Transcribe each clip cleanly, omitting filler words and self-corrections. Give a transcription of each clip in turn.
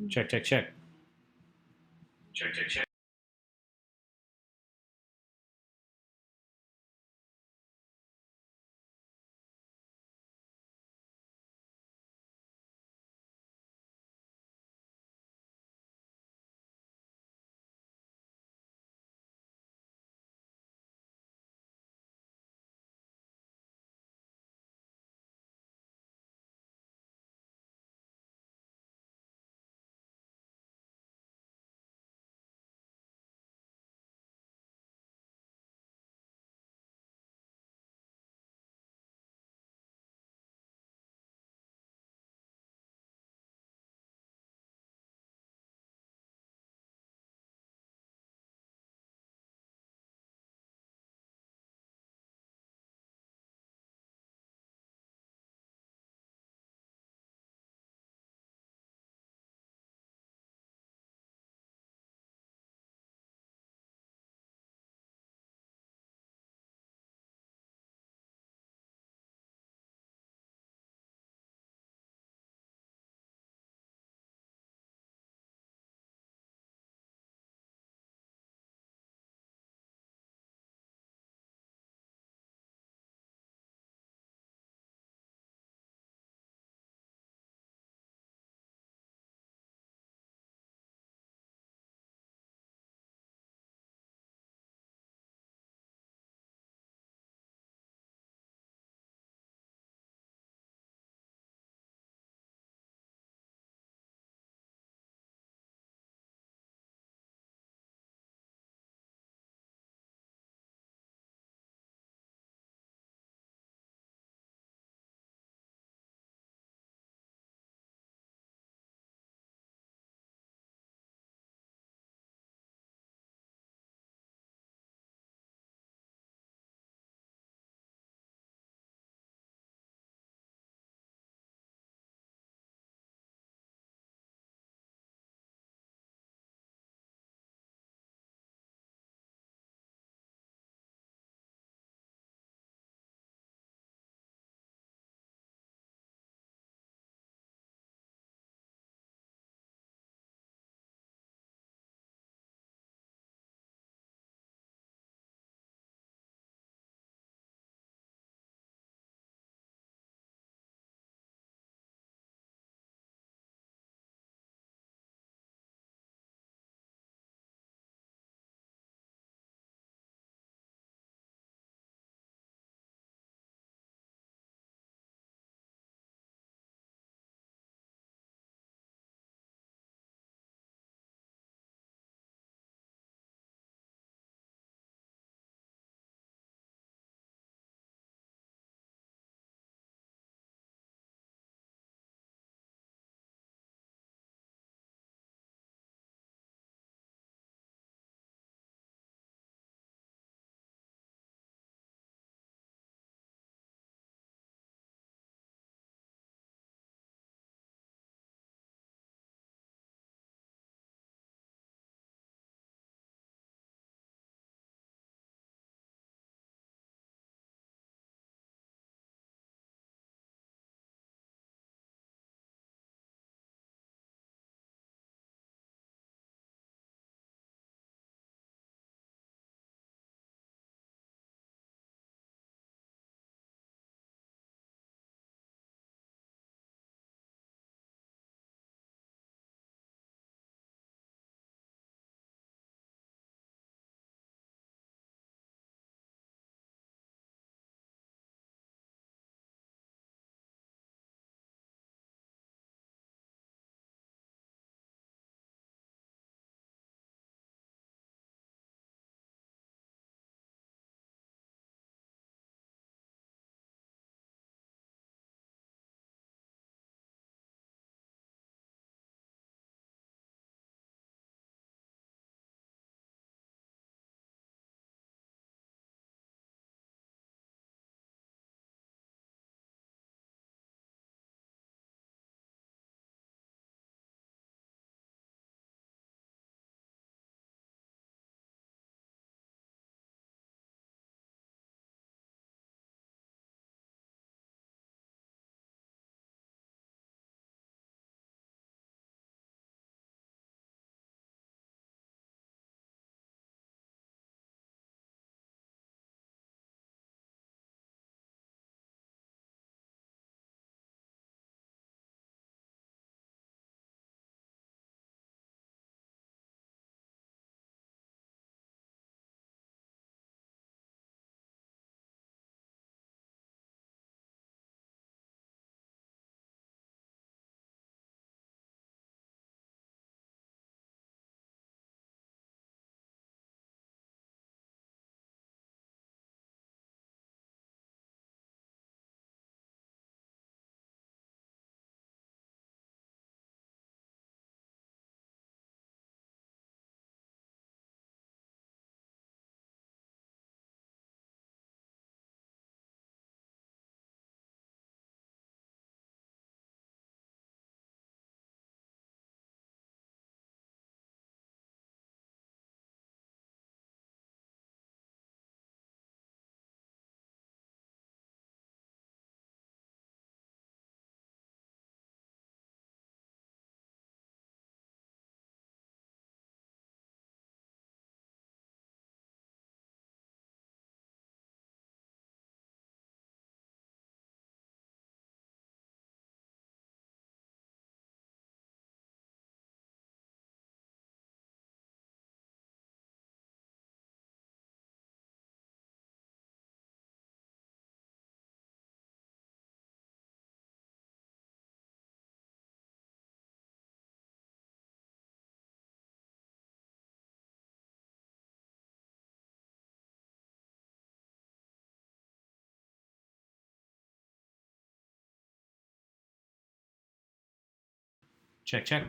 Check, check, check. Check, check, check. Check, check.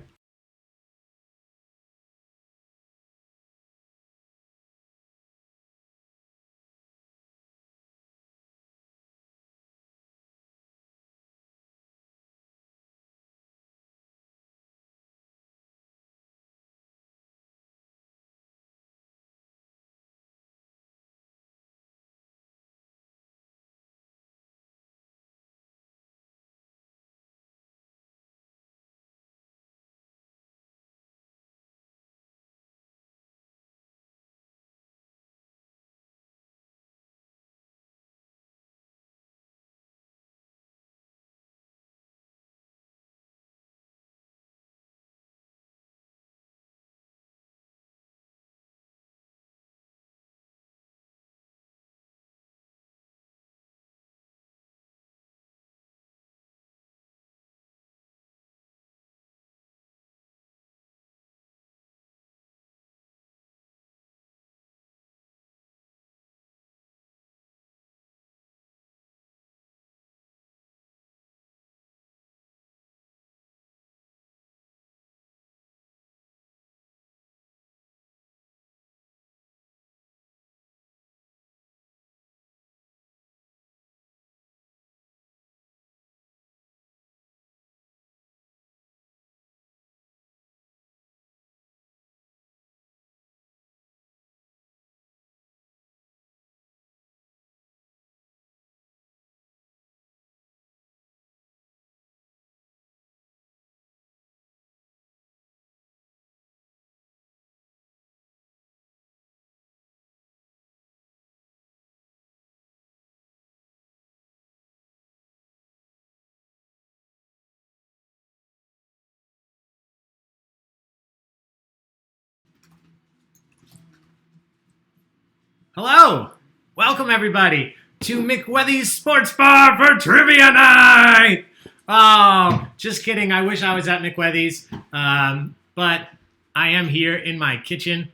Hello! Welcome, everybody, to McWethy's Sports Bar for Trivia Night! Oh, just kidding. I wish I was at McWethy's, but I am here in my kitchen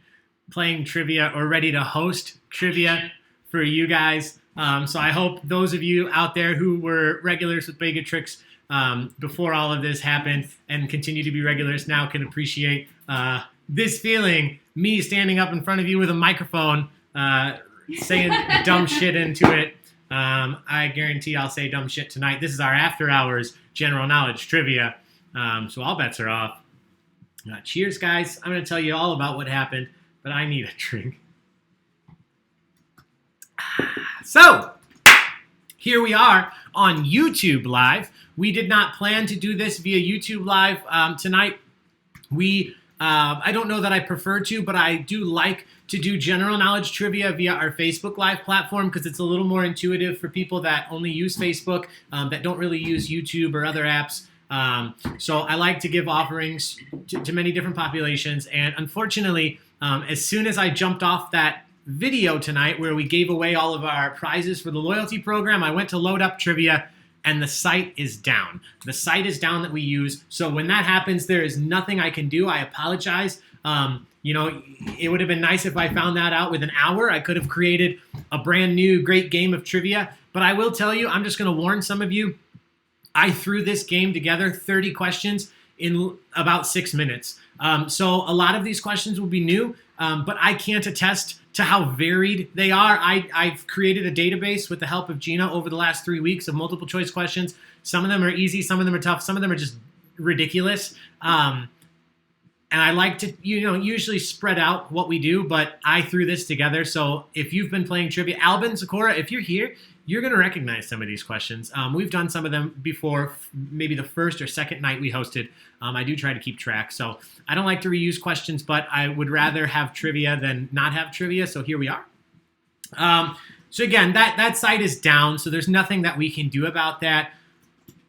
playing trivia or ready to host trivia for you guys. So I hope those of you out there who were regulars with Baigatrix before all of this happened and continue to be regulars now can appreciate this feeling, me standing up in front of you with a microphone saying dumb shit into it. I guarantee I'll say dumb shit tonight. This is our after hours general knowledge trivia. So all bets are off. Cheers, guys. I'm going to tell you all about what happened, but I need a drink. So, here we are on YouTube Live. We did not plan to do this via YouTube Live tonight. I don't know that I prefer to, but I do like to do general knowledge trivia via our Facebook Live platform because it's a little more intuitive for people that only use Facebook, that don't really use YouTube or other apps. So I like to give offerings to many different populations. And unfortunately, as soon as I jumped off that video tonight where we gave away all of our prizes for the loyalty program, I went to load up trivia and the site is down. The site is down that we use. So when that happens, there is nothing I can do. I apologize. It would have been nice if I found that out within an hour. I could have created a brand new great game of trivia. But I will tell you, I'm just going to warn some of you, I threw this game together, 30 questions, in about 6 minutes. So a lot of these questions will be new, but I can't attest to how varied they are. I've created a database with the help of Gina over the last 3 weeks of multiple choice questions. Some of them are easy, some of them are tough, some of them are just ridiculous. And I like to, usually spread out what we do, but I threw this together. So if you've been playing trivia, Albin, Sakura, if you're here, you're going to recognize some of these questions. We've done some of them before, maybe the first or second night we hosted. I do try to keep track. So I don't like to reuse questions, but I would rather have trivia than not have trivia. So here we are. So again, that site is down. So there's nothing that we can do about that.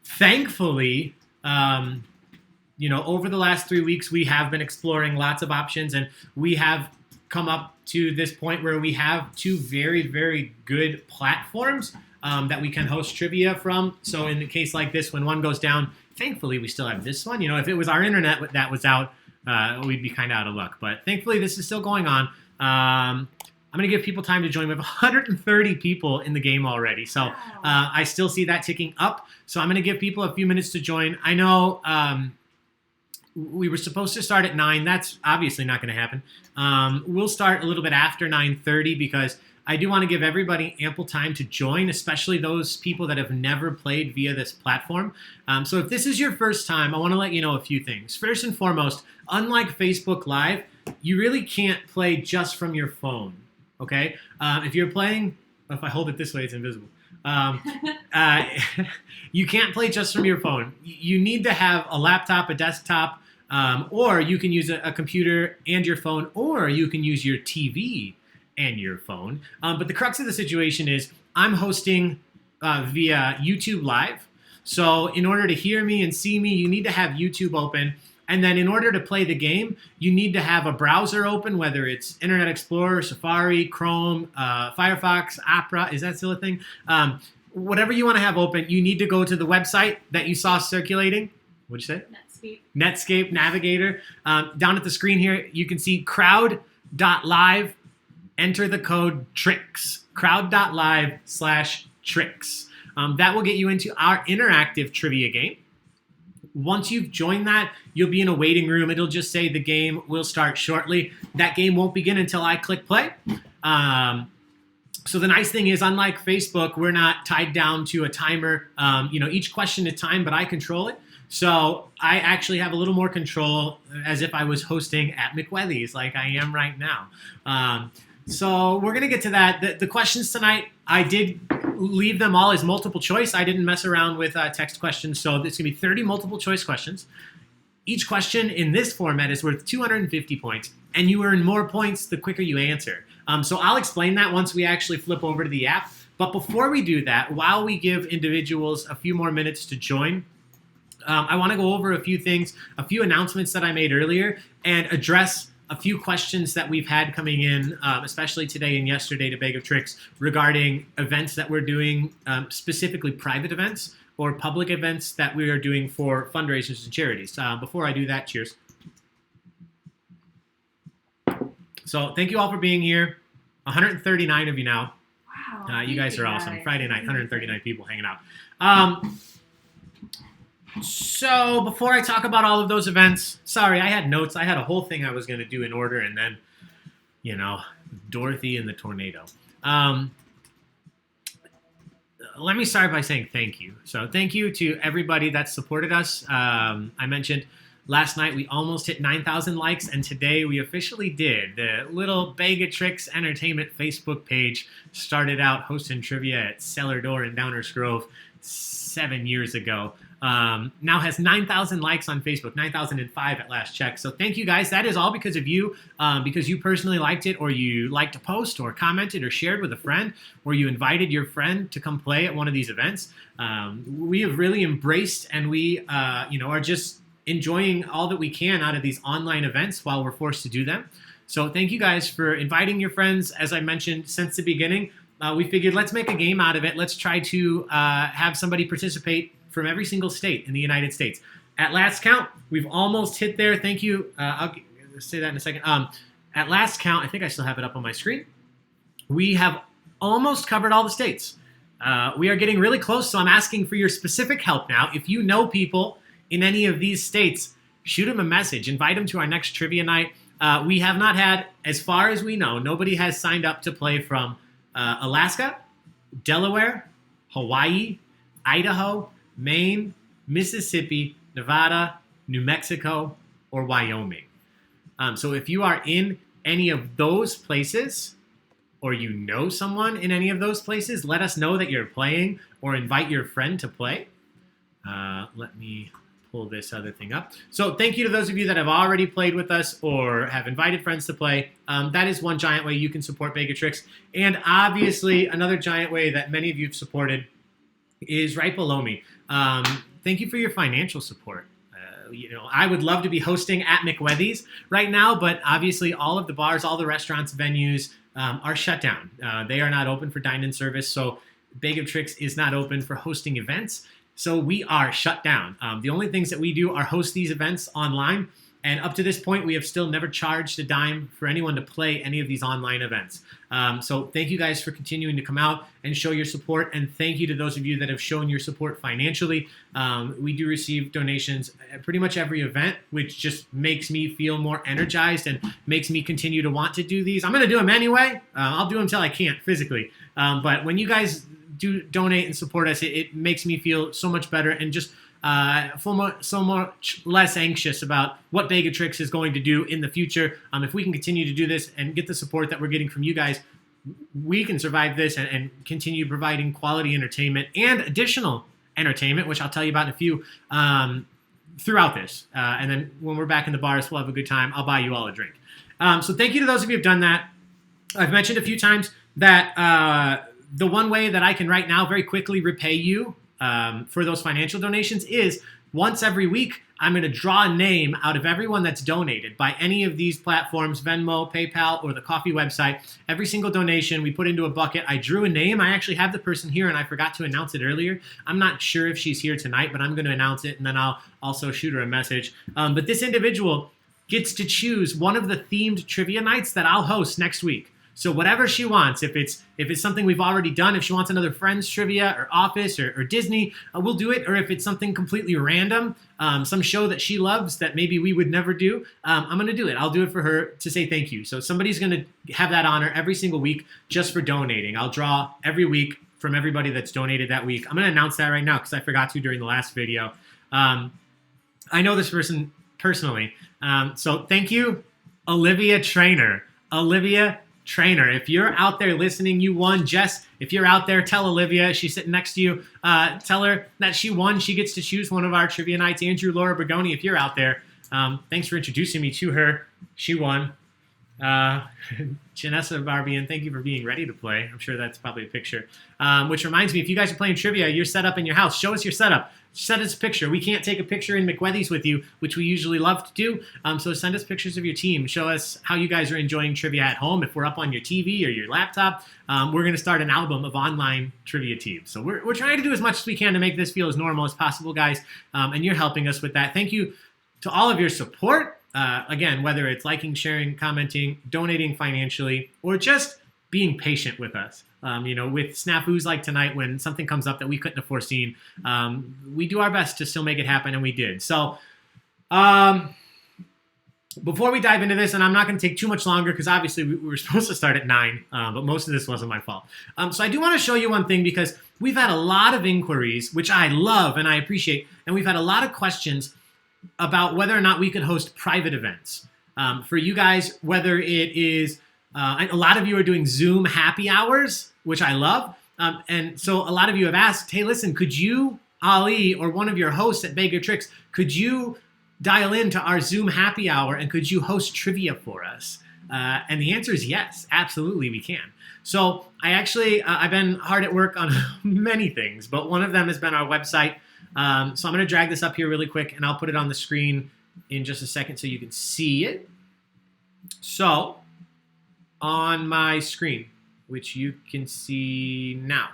Thankfully, over the last 3 weeks, we have been exploring lots of options, and we have come up to this point where we have two very, very good platforms that we can host trivia from. So in a case like this, when one goes down, thankfully, we still have this one. If it was our internet that was out, we'd be kind of out of luck. But thankfully, this is still going on. I'm going to give people time to join. We have 130 people in the game already. So I still see that ticking up. So I'm going to give people a few minutes to join. I know We were supposed to start at 9. That's obviously not going to happen. We'll start a little bit after 9:30 because I do want to give everybody ample time to join, especially those people that have never played via this platform. So if this is your first time, I want to let you know a few things. First and foremost, unlike Facebook Live, you really can't play just from your phone, okay? If you're playing, if I hold it this way, it's invisible. You can't play just from your phone. You need to have a laptop, a desktop, or you can use a computer and your phone, or you can use your TV and your phone. But the crux of the situation is I'm hosting via YouTube Live. So in order to hear me and see me, you need to have YouTube open. And then in order to play the game, you need to have a browser open, whether it's Internet Explorer, Safari, Chrome, Firefox, Opera. Is that still a thing? Whatever you want to have open, you need to go to the website that you saw circulating. What'd you say? Netscape Navigator. Down at the screen here, you can see crowd.live. Enter the code TRICKS. crowd.live/tricks. That will get you into our interactive trivia game. Once you've joined that, you'll be in a waiting room. It'll just say the game will start shortly. That game won't begin until I click play. So the nice thing is, unlike Facebook, we're not tied down to a timer. Each question is timed, but I control it. So I actually have a little more control as if I was hosting at McWethy's like I am right now. So we're going to get to that. The questions tonight, I did leave them all as multiple choice. I didn't mess around with text questions. So it's going to be 30 multiple choice questions. Each question in this format is worth 250 points. And you earn more points the quicker you answer. So I'll explain that once we actually flip over to the app. But before we do that, while we give individuals a few more minutes to join, I want to go over a few things, a few announcements that I made earlier, and address a few questions that we've had coming in, especially today and yesterday to Baig of Tricks, regarding events that we're doing, specifically private events or public events that we are doing for fundraisers and charities. Before I do that, cheers. So thank you all for being here. 139 of you now. Wow. You guys are awesome. Friday night, 139 people hanging out. So before I talk about all of those events, sorry, I had notes. I had a whole thing I was going to do in order, and then, Dorothy and the tornado. Let me start by saying thank you. So thank you to everybody that supported us. I mentioned last night we almost hit 9,000 likes, and today we officially did. The little Baig of Tricks Entertainment Facebook page started out hosting trivia at Cellar Door in Downers Grove 7 years ago. Now has 9,000 likes on Facebook, 9,005 at last check. So thank you guys. That is all because of you, because you personally liked it, or you liked a post, or commented, or shared with a friend, or you invited your friend to come play at one of these events. We have really embraced, and we are just enjoying all that we can out of these online events while we're forced to do them. So thank you guys for inviting your friends. As I mentioned since the beginning, we figured let's make a game out of it. Let's try to have somebody participate from every single state in the United States. At last count, we've almost hit there. Thank you. I'll say that in a second. At last count, I think I still have it up on my screen. We have almost covered all the states. We are getting really close, so I'm asking for your specific help now. If you know people in any of these states, shoot them a message. Invite them to our next trivia night. We have not had, as far as we know, nobody has signed up to play from Alaska, Delaware, Hawaii, Idaho, Maine, Mississippi, Nevada, New Mexico, or Wyoming. So if you are in any of those places, or you know someone in any of those places, let us know that you're playing, or invite your friend to play. Let me pull this other thing up. So thank you to those of you that have already played with us or have invited friends to play. That is one giant way you can support Baig of Tricks. And obviously, another giant way that many of you have supported is right below me. Thank you for your financial support. I would love to be hosting at McWethy's right now, but obviously all of the bars, all the restaurants, venues are shut down. They are not open for dine-in service, so Baig of Tricks is not open for hosting events. So we are shut down. The only things that we do are host these events online. And up to this point, we have still never charged a dime for anyone to play any of these online events. So thank you guys for continuing to come out and show your support. And thank you to those of you that have shown your support financially. We do receive donations at pretty much every event, which just makes me feel more energized and makes me continue to want to do these. I'm going to do them anyway. I'll do them till I can't physically. But when you guys do donate and support us, it makes me feel so much better and just so much less anxious about what Baigatrix is going to do in the future. If we can continue to do this and get the support that we're getting from you guys, we can survive this and continue providing quality entertainment and additional entertainment, which I'll tell you about in a few, throughout this. And then when we're back in the bars, we'll have a good time. I'll buy you all a drink. So thank you to those of you who have done that. I've mentioned a few times that the one way that I can right now very quickly repay you for those financial donations is once every week, I'm going to draw a name out of everyone that's donated by any of these platforms, Venmo, PayPal, or the coffee website. Every single donation we put into a bucket. I drew a name. I actually have the person here, and I forgot to announce it earlier. I'm not sure if she's here tonight, but I'm going to announce it, and then I'll also shoot her a message. But this individual gets to choose one of the themed trivia nights that I'll host next week. So whatever she wants, if it's something we've already done, if she wants another Friends trivia or Office or Disney, we'll do it. Or if it's something completely random, some show that she loves that maybe we would never do, I'm going to do it. I'll do it for her to say thank you. So somebody's going to have that honor every single week just for donating. I'll draw every week from everybody that's donated that week. I'm going to announce that right now because I forgot to during the last video. I know this person personally. So thank you, Olivia Trainer. Olivia Trainer, if you're out there listening, you won. Jess, if you're out there, tell Olivia, she's sitting next to you, tell her that she won. She gets to choose one of our trivia nights. Andrew, Laura, Bergoni, if you're out there, thanks for introducing me to her. She won. Janessa Barbian, thank you for being ready to play. I'm sure that's probably a picture. Which reminds me, if you guys are playing trivia, you're set up in your house. Show us your setup. Send us a picture. We can't take a picture in McWethy's with you, which we usually love to do. So send us pictures of your team. Show us how you guys are enjoying trivia at home. If we're up on your TV or your laptop, we're going to start an album of online trivia teams. So we're trying to do as much as we can to make this feel as normal as possible, guys. And you're helping us with that. Thank you to all of your support. Again, whether it's liking, sharing, commenting, donating financially, or just being patient with us. With snafus like tonight when something comes up that we couldn't have foreseen, we do our best to still make it happen, and we did. So before we dive into this, and I'm not going to take too much longer because obviously we were supposed to start at 9, but most of this wasn't my fault. So I do want to show you one thing because we've had a lot of inquiries, which I love and I appreciate, and we've had a lot of questions about whether or not we could host private events. For you guys, whether it is, a lot of you are doing Zoom happy hours, which I love. And so a lot of you have asked, hey, listen, could you, Ali, or one of your hosts at Baigatrix, could you dial into our Zoom happy hour and could you host trivia for us? And the answer is yes, absolutely we can. So I actually, I've been hard at work on many things, but one of them has been our website. So I'm going to drag this up here really quick, and I'll put it on the screen in just a second so you can see it. So on my screen, which you can see now,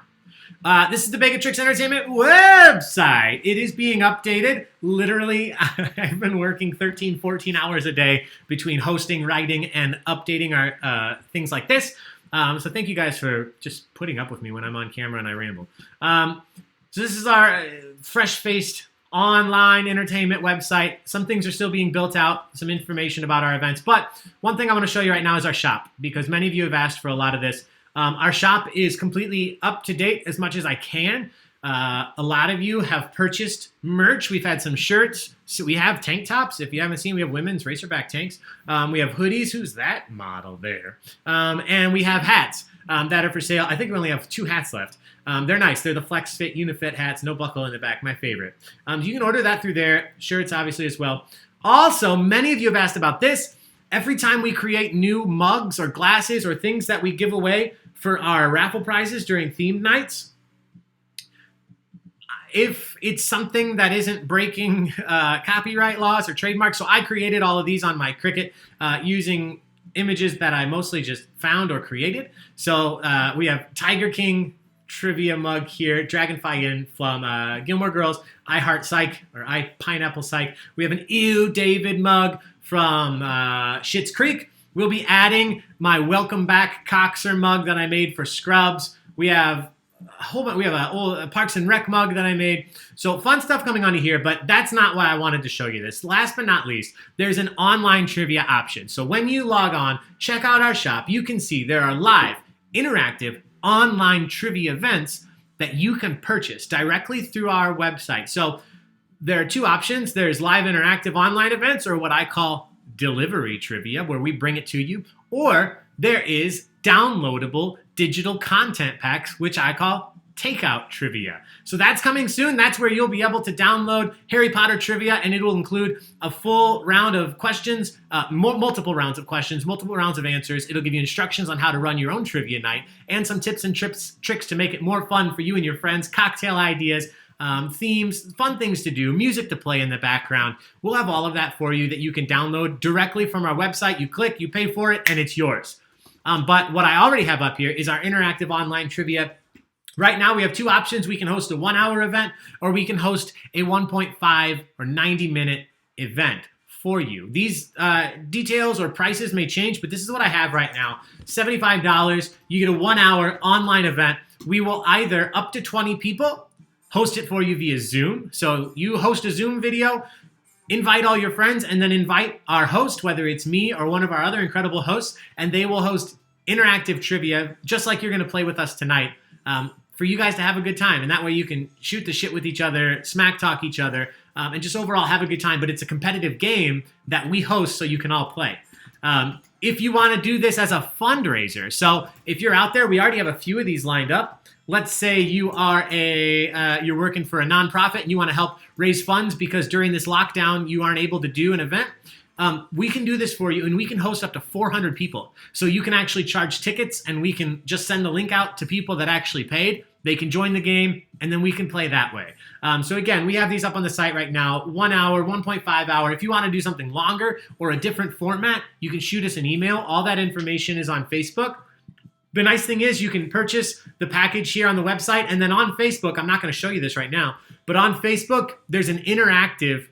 this is the Baigatrix Entertainment website. It is being updated. Literally, I've been working 13, 14 hours a day between hosting, writing, and updating our things like this. So thank you guys for just putting up with me when I'm on camera and I ramble. So this is our fresh-faced online entertainment website. Some things are still being built out, some information about our events. But one thing I want to show you right now is our shop, because many of you have asked for a lot of this. Our shop is completely up to date as much as I can. A lot of you have purchased merch. We've had some shirts. So we have tank tops. If you haven't seen, we have women's racerback tanks. We have hoodies. Who's that model there? And we have hats that are for sale. I think we only have 2 hats left. They're nice. They're the Flex Fit Unifit hats, no buckle in the back, my favorite. You can order that through there. Shirts, obviously, as well. Also, many of you have asked about this. Every time we create new mugs or glasses or things that we give away for our raffle prizes during themed nights, if it's something that isn't breaking copyright laws or trademarks, so I created all of these on my Cricut using images that I mostly just found or created. So we have Tiger King trivia mug here. Dragonfly in from Gilmore Girls. I Heart Psych, or I Pineapple Psych. We have an Ew David mug from Schitt's Creek. We'll be adding my Welcome Back Coxer mug that I made for Scrubs. We have a whole bunch. We have a old Parks and Rec mug that I made. So fun stuff coming onto here, but that's not why I wanted to show you this. Last but not least, there's an online trivia option. So when you log on, check out our shop, you can see there are live, interactive, online trivia events that you can purchase directly through our website. So there are two options. There's live interactive online events, or what I call delivery trivia, where we bring it to you, or there is downloadable digital content packs, which I call takeout trivia. So that's coming soon. That's where you'll be able to download Harry Potter trivia, and it will include a full round of questions, multiple rounds of questions, multiple rounds of answers. It'll give you instructions on how to run your own trivia night, and some tips and tricks to make it more fun for you and your friends, cocktail ideas, themes, fun things to do, music to play in the background. We'll have all of that for you that you can download directly from our website. You click, you pay for it, and it's yours. But what I already have up here is our interactive online trivia. Right now, we have two options. We can host a 1-hour event, or we can host a 1.5 or 90-minute event for you. These details or prices may change, but this is what I have right now. $75, you get a 1-hour online event. We will either, up to 20 people, host it for you via Zoom. So you host a Zoom video, invite all your friends, and then invite our host, whether it's me or one of our other incredible hosts, and they will host interactive trivia, just like you're going to play with us tonight, for you guys to have a good time. And that way you can shoot the shit with each other, smack talk each other, and just overall have a good time. But it's a competitive game that we host so you can all play. If you want to do this as a fundraiser, so if you're out there, we already have a few of these lined up. Let's say you are you're working for a nonprofit and you want to help raise funds because during this lockdown you aren't able to do an event. We can do this for you, and we can host up to 400 people. So you can actually charge tickets, and we can just send the link out to people that actually paid. They can join the game, and then we can play that way. So again, we have these up on the site right now, 1 hour, 1.5 hour. If you want to do something longer or a different format, you can shoot us an email. All that information is on Facebook. The nice thing is you can purchase the package here on the website, and then on Facebook, I'm not going to show you this right now, but on Facebook, there's an interactive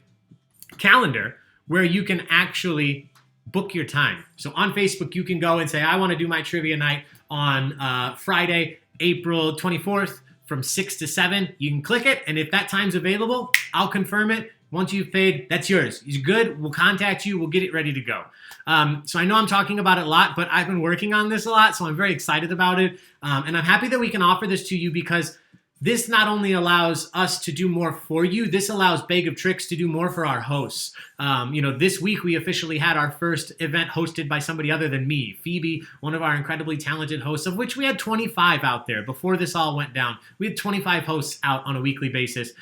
calendar where you can actually book your time. So on Facebook, you can go and say, I want to do my trivia night on Friday, April 24th from 6 to 7. You can click it, and if that time's available, I'll confirm it. Once you've paid, that's yours. You're good. We'll contact you. We'll get it ready to go. So I know I'm talking about it a lot, but I've been working on this a lot, so I'm very excited about it. And I'm happy that we can offer this to you because this not only allows us to do more for you, this allows Baig of Tricks to do more for our hosts. This week we officially had our first event hosted by somebody other than me, Phoebe, one of our incredibly talented hosts, of which we had 25 out there before this all went down. We had 25 hosts out on a weekly basis.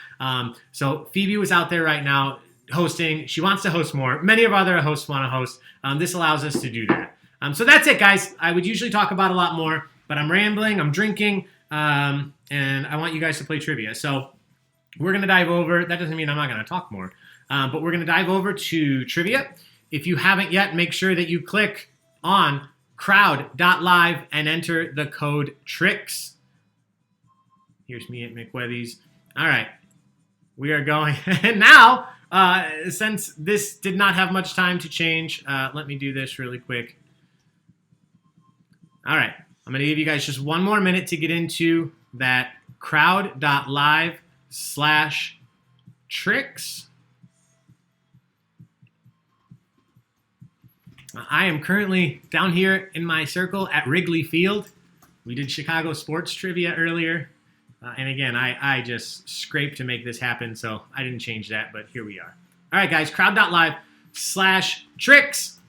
So Phoebe was out there right now hosting. She wants to host more. Many of our other hosts want to host. This allows us to do that. So that's it, guys. I would usually talk about a lot more, but I'm rambling, I'm drinking, and I want you guys to play trivia. So we're going to dive over. That doesn't mean I'm not going to talk more, but we're going to dive over to trivia. If you haven't yet, make sure that you click on crowd.live and enter the code TRICKS. Here's me at McWethy's. All right, we are going. And now, since this did not have much time to change, let me do this really quick. All right, I'm going to give you guys just one more minute to get into that crowd.live/tricks. I am currently down here in my circle at Wrigley Field. We did Chicago sports trivia earlier. And again, I just scraped to make this happen, so I didn't change that, but here we are. All right, guys, crowd.live/tricks.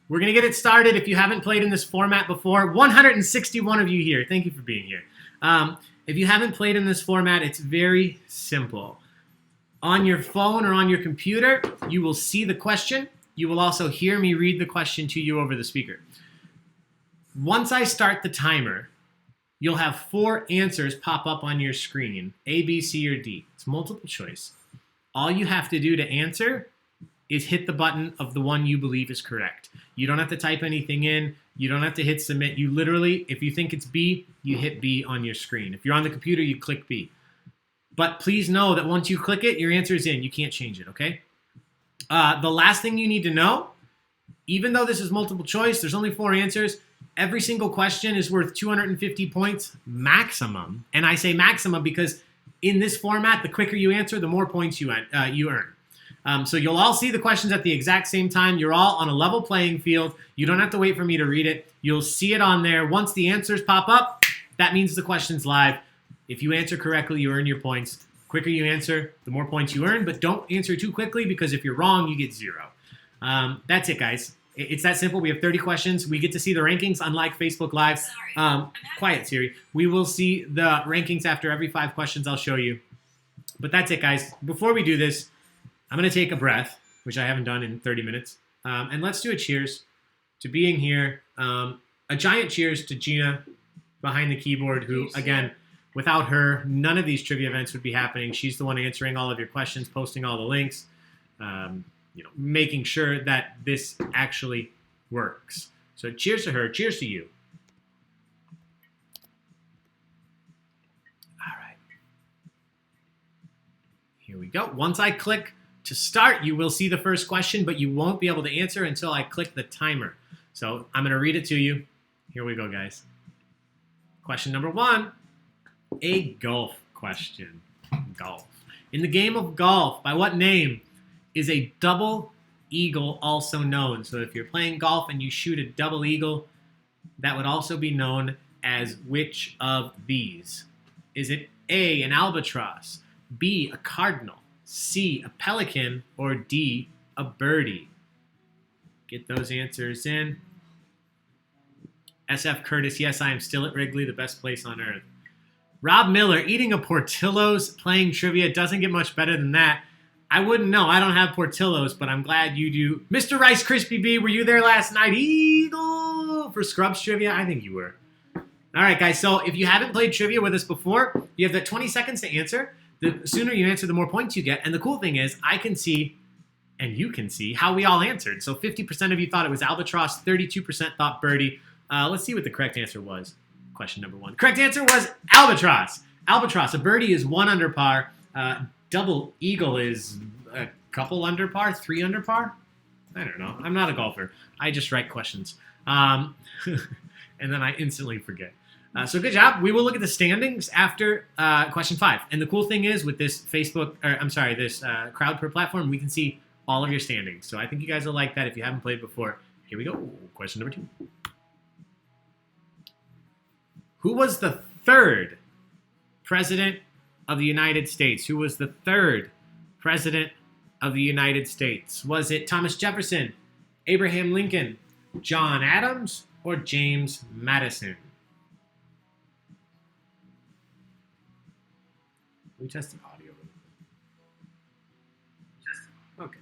We're going to get it started. If you haven't played in this format before, 161 of you here. Thank you for being here. If you haven't played in this format, it's very simple. On your phone or on your computer, you will see the question. You will also hear me read the question to you over the speaker. Once I start the timer, you'll have 4 answers pop up on your screen, A, B, C, or D. It's multiple choice. All you have to do to answer is hit the button of the one you believe is correct. You don't have to type anything in. You don't have to hit submit. You literally, if you think it's B, you hit B on your screen. If you're on the computer, you click B. But please know that once you click it, your answer is in. You can't change it, okay? The last thing you need to know, even though this is multiple choice, there's only 4 answers. Every single question is worth 250 points maximum. And I say maximum because in this format, the quicker you answer, the more points you earn. So you'll all see the questions at the exact same time. You're all on a level playing field. You don't have to wait for me to read it. You'll see it on there. Once the answers pop up, that means the question's live. If you answer correctly, you earn your points. The quicker you answer, the more points you earn. But don't answer too quickly because if you're wrong, you get 0. That's it, guys. It's that simple. We have 30 questions. We get to see the rankings, unlike Facebook Live. Quiet, Siri. We will see the rankings after every 5 questions I'll show you. But that's it, guys. Before we do this, I'm going to take a breath, which I haven't done in 30 minutes. And let's do a cheers to being here. A giant cheers to Gina behind the keyboard, who, again, without her, none of these trivia events would be happening. She's the one answering all of your questions, posting all the links. Making sure that this actually works. So cheers to her. Cheers to you. All right. Here we go. Once I click to start, you will see the first question, but you won't be able to answer until I click the timer. So I'm going to read it to you. Here we go, guys. Question number 1, a golf question. Golf. In the game of golf, by what name is a double eagle also known? So if you're playing golf and you shoot a double eagle, that would also be known as which of these? Is it A, an albatross, B, a cardinal, C, a pelican, or D, a birdie? Get those answers in. SF Curtis, yes, I am still at Wrigley, the best place on earth. Rob Miller, eating a Portillo's, playing trivia, doesn't get much better than that. I wouldn't know. I don't have Portillo's, but I'm glad you do. Mr. Rice Krispie B, were you there last night? Eagle for Scrubs trivia? I think you were. All right, guys. So if you haven't played trivia with us before, you have that 20 seconds to answer. The sooner you answer, the more points you get. And the cool thing is I can see, and you can see, how we all answered. So 50% of you thought it was albatross. 32% thought birdie. Let's see what the correct answer was. Question number 1. Correct answer was albatross. Albatross. A birdie is 1 under par. Double eagle is a couple under par, 3 under par. I don't know. I'm not a golfer. I just write questions. And then I instantly forget. So good job. We will look at the standings after question 5. And the cool thing is with this this crowd per platform, we can see all of your standings. So I think you guys will like that if you haven't played before. Here we go. Question number 2. Who was the 3rd president of the United States? Who was the 3rd president of the United States? Was it Thomas Jefferson, Abraham Lincoln, John Adams, or James Madison? We test the audio. Okay.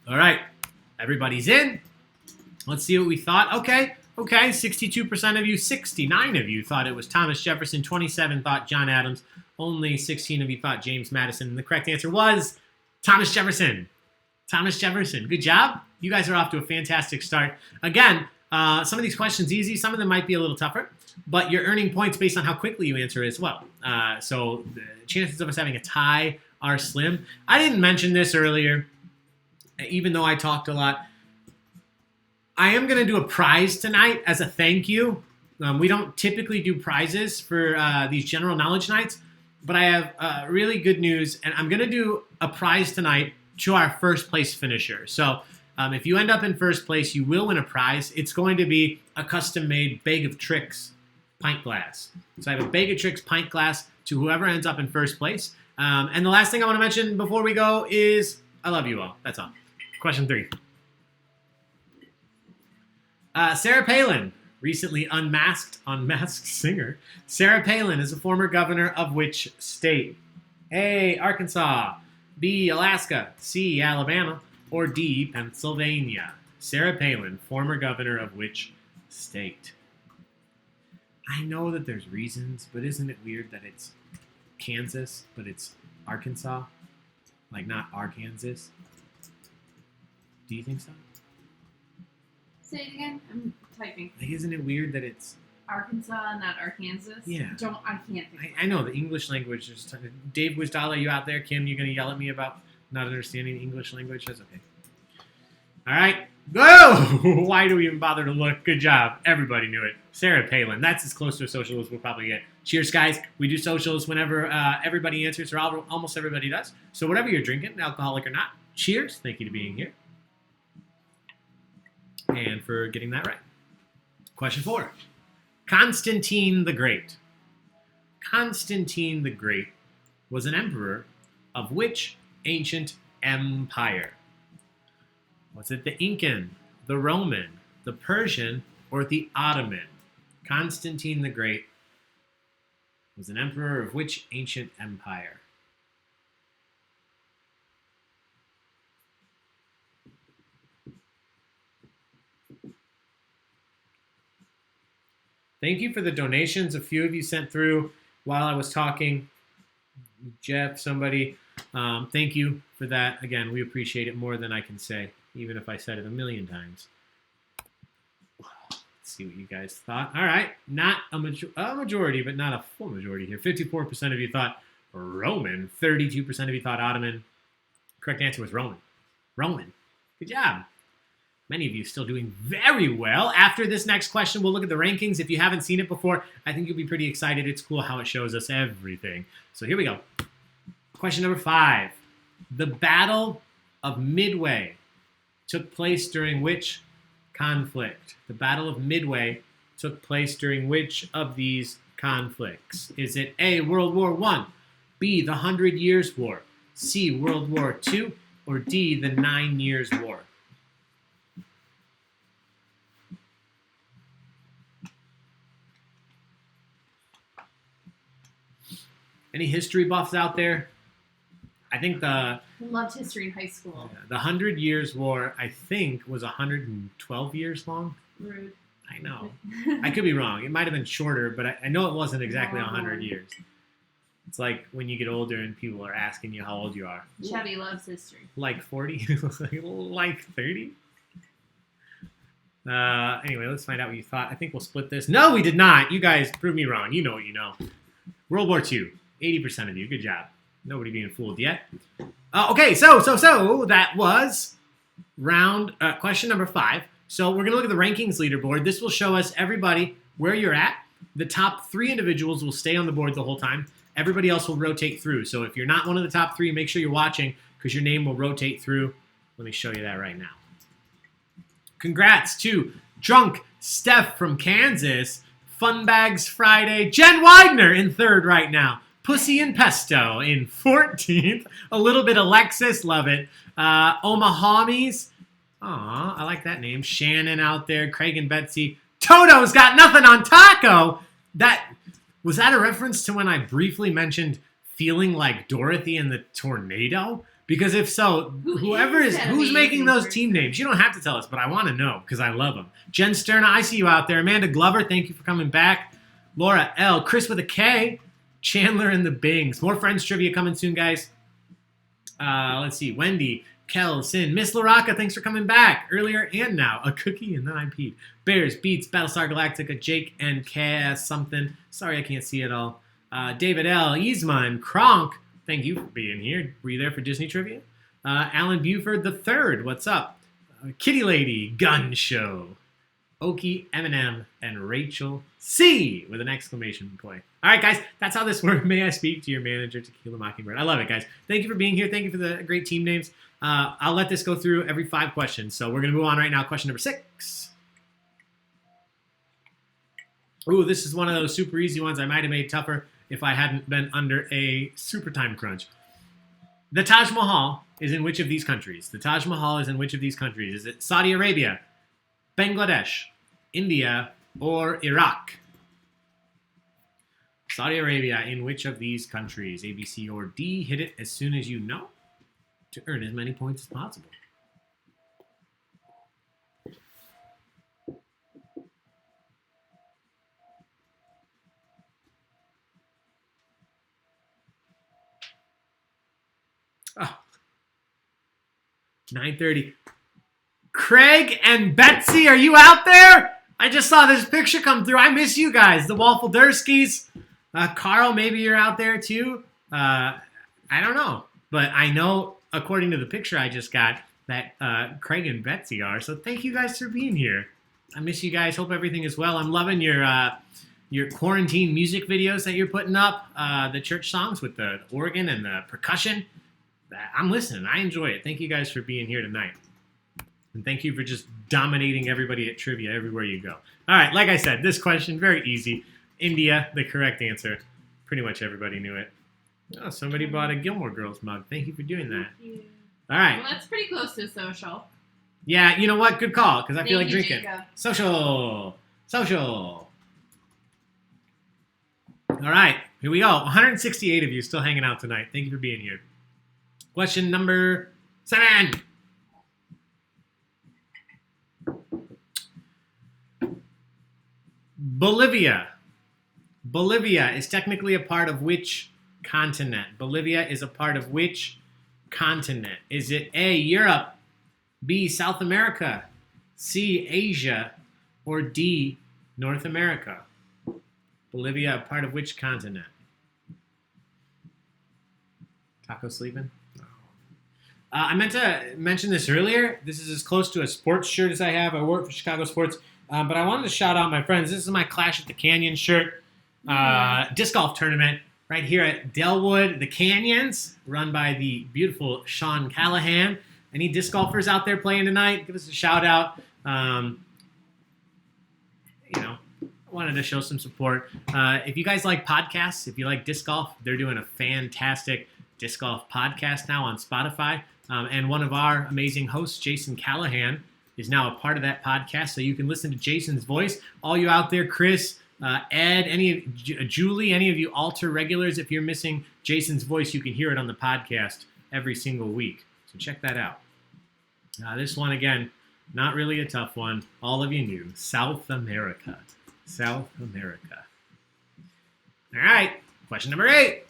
All right. Everybody's in. Let's see what we thought. Okay, 62% of you, 69 of you thought it was Thomas Jefferson, 27 thought John Adams, only 16 of you thought James Madison. And the correct answer was Thomas Jefferson. Thomas Jefferson. Good job. You guys are off to a fantastic start. Again, some of these questions easy, some of them might be a little tougher, but you're earning points based on how quickly you answer as well. So the chances of us having a tie are slim. I didn't mention this earlier, even though I talked a lot. I am going to do a prize tonight as a thank you. We don't typically do prizes for these general knowledge nights, but I have really good news, and I'm going to do a prize tonight to our first place finisher. So if you end up in first place, you will win a prize. It's going to be a custom-made Baig of Tricks pint glass. So I have a Baig of Tricks pint glass to whoever ends up in first place. And the last thing I want to mention before we go is I love you all. That's all. Question 3. Sarah Palin, recently unmasked singer. Sarah Palin is a former governor of which state? A, Arkansas, B, Alaska, C, Alabama, or D, Pennsylvania? Sarah Palin, former governor of which state? I know that there's reasons, but isn't it weird that it's Kansas, but it's Arkansas? Like not Arkansas? Do you think so? Say it again. I'm typing. Like, isn't it weird that it's Arkansas, not Arkansas. Yeah. I can't think. I know the English language is Dave Wisdala, you out there? Kim, you gonna yell at me about not understanding the English language? That's okay. All right. Whoa! Why do we even bother to look? Good job. Everybody knew it. Sarah Palin. That's as close to a social as we'll probably get. Cheers, guys. We do socials whenever everybody answers, or almost everybody does. So whatever you're drinking, alcoholic or not, cheers. Thank you to being here. And for getting that right. Question 4. Constantine the Great. Constantine the Great was an emperor of which ancient empire? Was it the Incan, the Roman, the Persian, or the Ottoman? Constantine the Great was an emperor of which ancient empire? Thank you for the donations. A few of you sent through while I was talking. Jeff, somebody, thank you for that. Again, we appreciate it more than I can say, even if I said it a million times. Let's see what you guys thought. All right, not a majority, but not a full majority here. 54% of you thought Roman. 32% of you thought Ottoman. Correct answer was Roman. Roman. Good job. Many of you still doing very well. After this next question, we'll look at the rankings. If you haven't seen it before, I think you'll be pretty excited. It's cool how it shows us everything. So here we go. Question number 5. The Battle of Midway took place during which conflict? The Battle of Midway took place during which of these conflicts? Is it A, World War I, B, the 100 Years' War, C, World War II, or D, the 9 Years' War? Any history buffs out there? I think I loved history in high school. the 100 Years' War, I think, was 112 years long. Rude. I know. I could be wrong. It might have been shorter, but I know it wasn't exactly 100 years. It's like when you get older and people are asking you how old you are. Chevy loves history. Like 40? Like 30? Anyway, let's find out what you thought. I think we'll split this. No, we did not. You guys proved me wrong. You know what you know. World War II. 80% of you. Good job. Nobody being fooled yet. Okay, so that was question number 5. So we're going to look at the rankings leaderboard. This will show us everybody where you're at. The top 3 individuals will stay on the board the whole time. Everybody else will rotate through. So if you're not one of the top 3, make sure you're watching because your name will rotate through. Let me show you that right now. Congrats to Drunk Steph from Kansas. Fun Bags Friday. Jen Widener in 3rd right now. Pussy and Pesto in 14th. A little bit Alexis, love it. Omahamies. Aw, I like that name. Shannon out there. Craig and Betsy. Toto's got nothing on Taco. Was that a reference to when I briefly mentioned feeling like Dorothy in the tornado? Because if so, who's making those team names? You don't have to tell us, but I want to know because I love them. Jen Sterna, I see you out there. Amanda Glover, thank you for coming back. Laura L. Chris with a K. Chandler and the Bings. More Friends trivia coming soon, guys. Let's see. Wendy, Kel, Sin, Miss LaRocca, thanks for coming back earlier and now. A cookie and then I peed. Bears, Beats, Battlestar Galactica, Jake and Cass something. Sorry I can't see it all. David L, Easman, Kronk, thank you for being here. Were you there for Disney trivia? Alan Buford the third, what's up? Kitty Lady, Gun Show. Okie, Eminem, and Rachel C with an exclamation point. All right, guys, that's how this works. May I speak to your manager, Tequila Mockingbird? I love it, guys. Thank you for being here. Thank you for the great team names. I'll let this go through every 5 questions. So we're going to move on right now. Question number 6. Ooh, this is one of those super easy ones I might have made tougher if I hadn't been under a super time crunch. The Taj Mahal is in which of these countries? The Taj Mahal is in which of these countries? Is it Saudi Arabia, Bangladesh, India, or Iraq? Saudi Arabia, in which of these countries? A, B, C, or D? Hit it as soon as you know to earn as many points as possible. Oh. 9:30. Craig and Betsy, are you out there? I just saw this picture come through. I miss you guys. The Waffledurskis. Carl, maybe you're out there too. I don't know. But I know, according to the picture I just got, that Craig and Betsy are. So thank you guys for being here. I miss you guys. Hope everything is well. I'm loving your quarantine music videos that you're putting up. The church songs with the organ and the percussion. I'm listening. I enjoy it. Thank you guys for being here tonight. And thank you for just dominating everybody at trivia everywhere you go. All right, like I said, this question, very easy. India, the correct answer. Pretty much everybody knew it. Oh, somebody bought a Gilmore Girls mug. Thank you for doing that. Thank you. All right. Well, that's pretty close to social. Yeah, you know what? Good call, because I feel like Thank you, drinking. Jacob. Social. All right, here we go. 168 of you still hanging out tonight. Thank you for being here. Question number 7. Bolivia. Bolivia is technically a part of which continent? Bolivia is a part of which continent? Is it A, Europe, B, South America, C, Asia, or D, North America? Bolivia, a part of which continent? Taco sleeping? I meant to mention this earlier. This is as close to a sports shirt as I have. I work for Chicago Sports. But I wanted to shout out my friends. This is my Clash at the Canyon shirt. Disc golf tournament right here at Delwood, the Canyons, run by the beautiful Sean Callahan. Any disc golfers out there playing tonight? Give us a shout out. I wanted to show some support. If you guys like podcasts, if you like disc golf, they're doing a fantastic disc golf podcast now on Spotify. And one of our amazing hosts, Jason Callahan, is now a part of that podcast, so you can listen to Jason's voice. All you out there, Chris, Ed, Julie, any of you altar regulars, if you're missing Jason's voice, you can hear it on the podcast every single week. So check that out. This one, again, not really a tough one. All of you knew. South America. South America. All right, question number 8.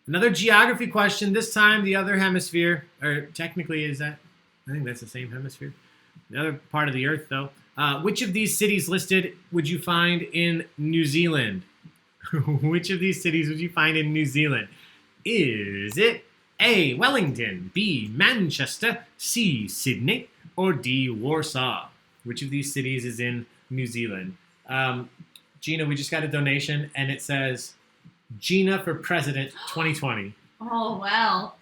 Another geography question, this time the other hemisphere, or technically I think that's the same hemisphere. The other part of the earth, though. Which of these cities listed would you find in New Zealand? Which of these cities would you find in New Zealand? Is it A, Wellington, B, Manchester, C, Sydney, or D, Warsaw? Which of these cities is in New Zealand? Gina, we just got a donation, and it says, Gina for President 2020. Oh, well.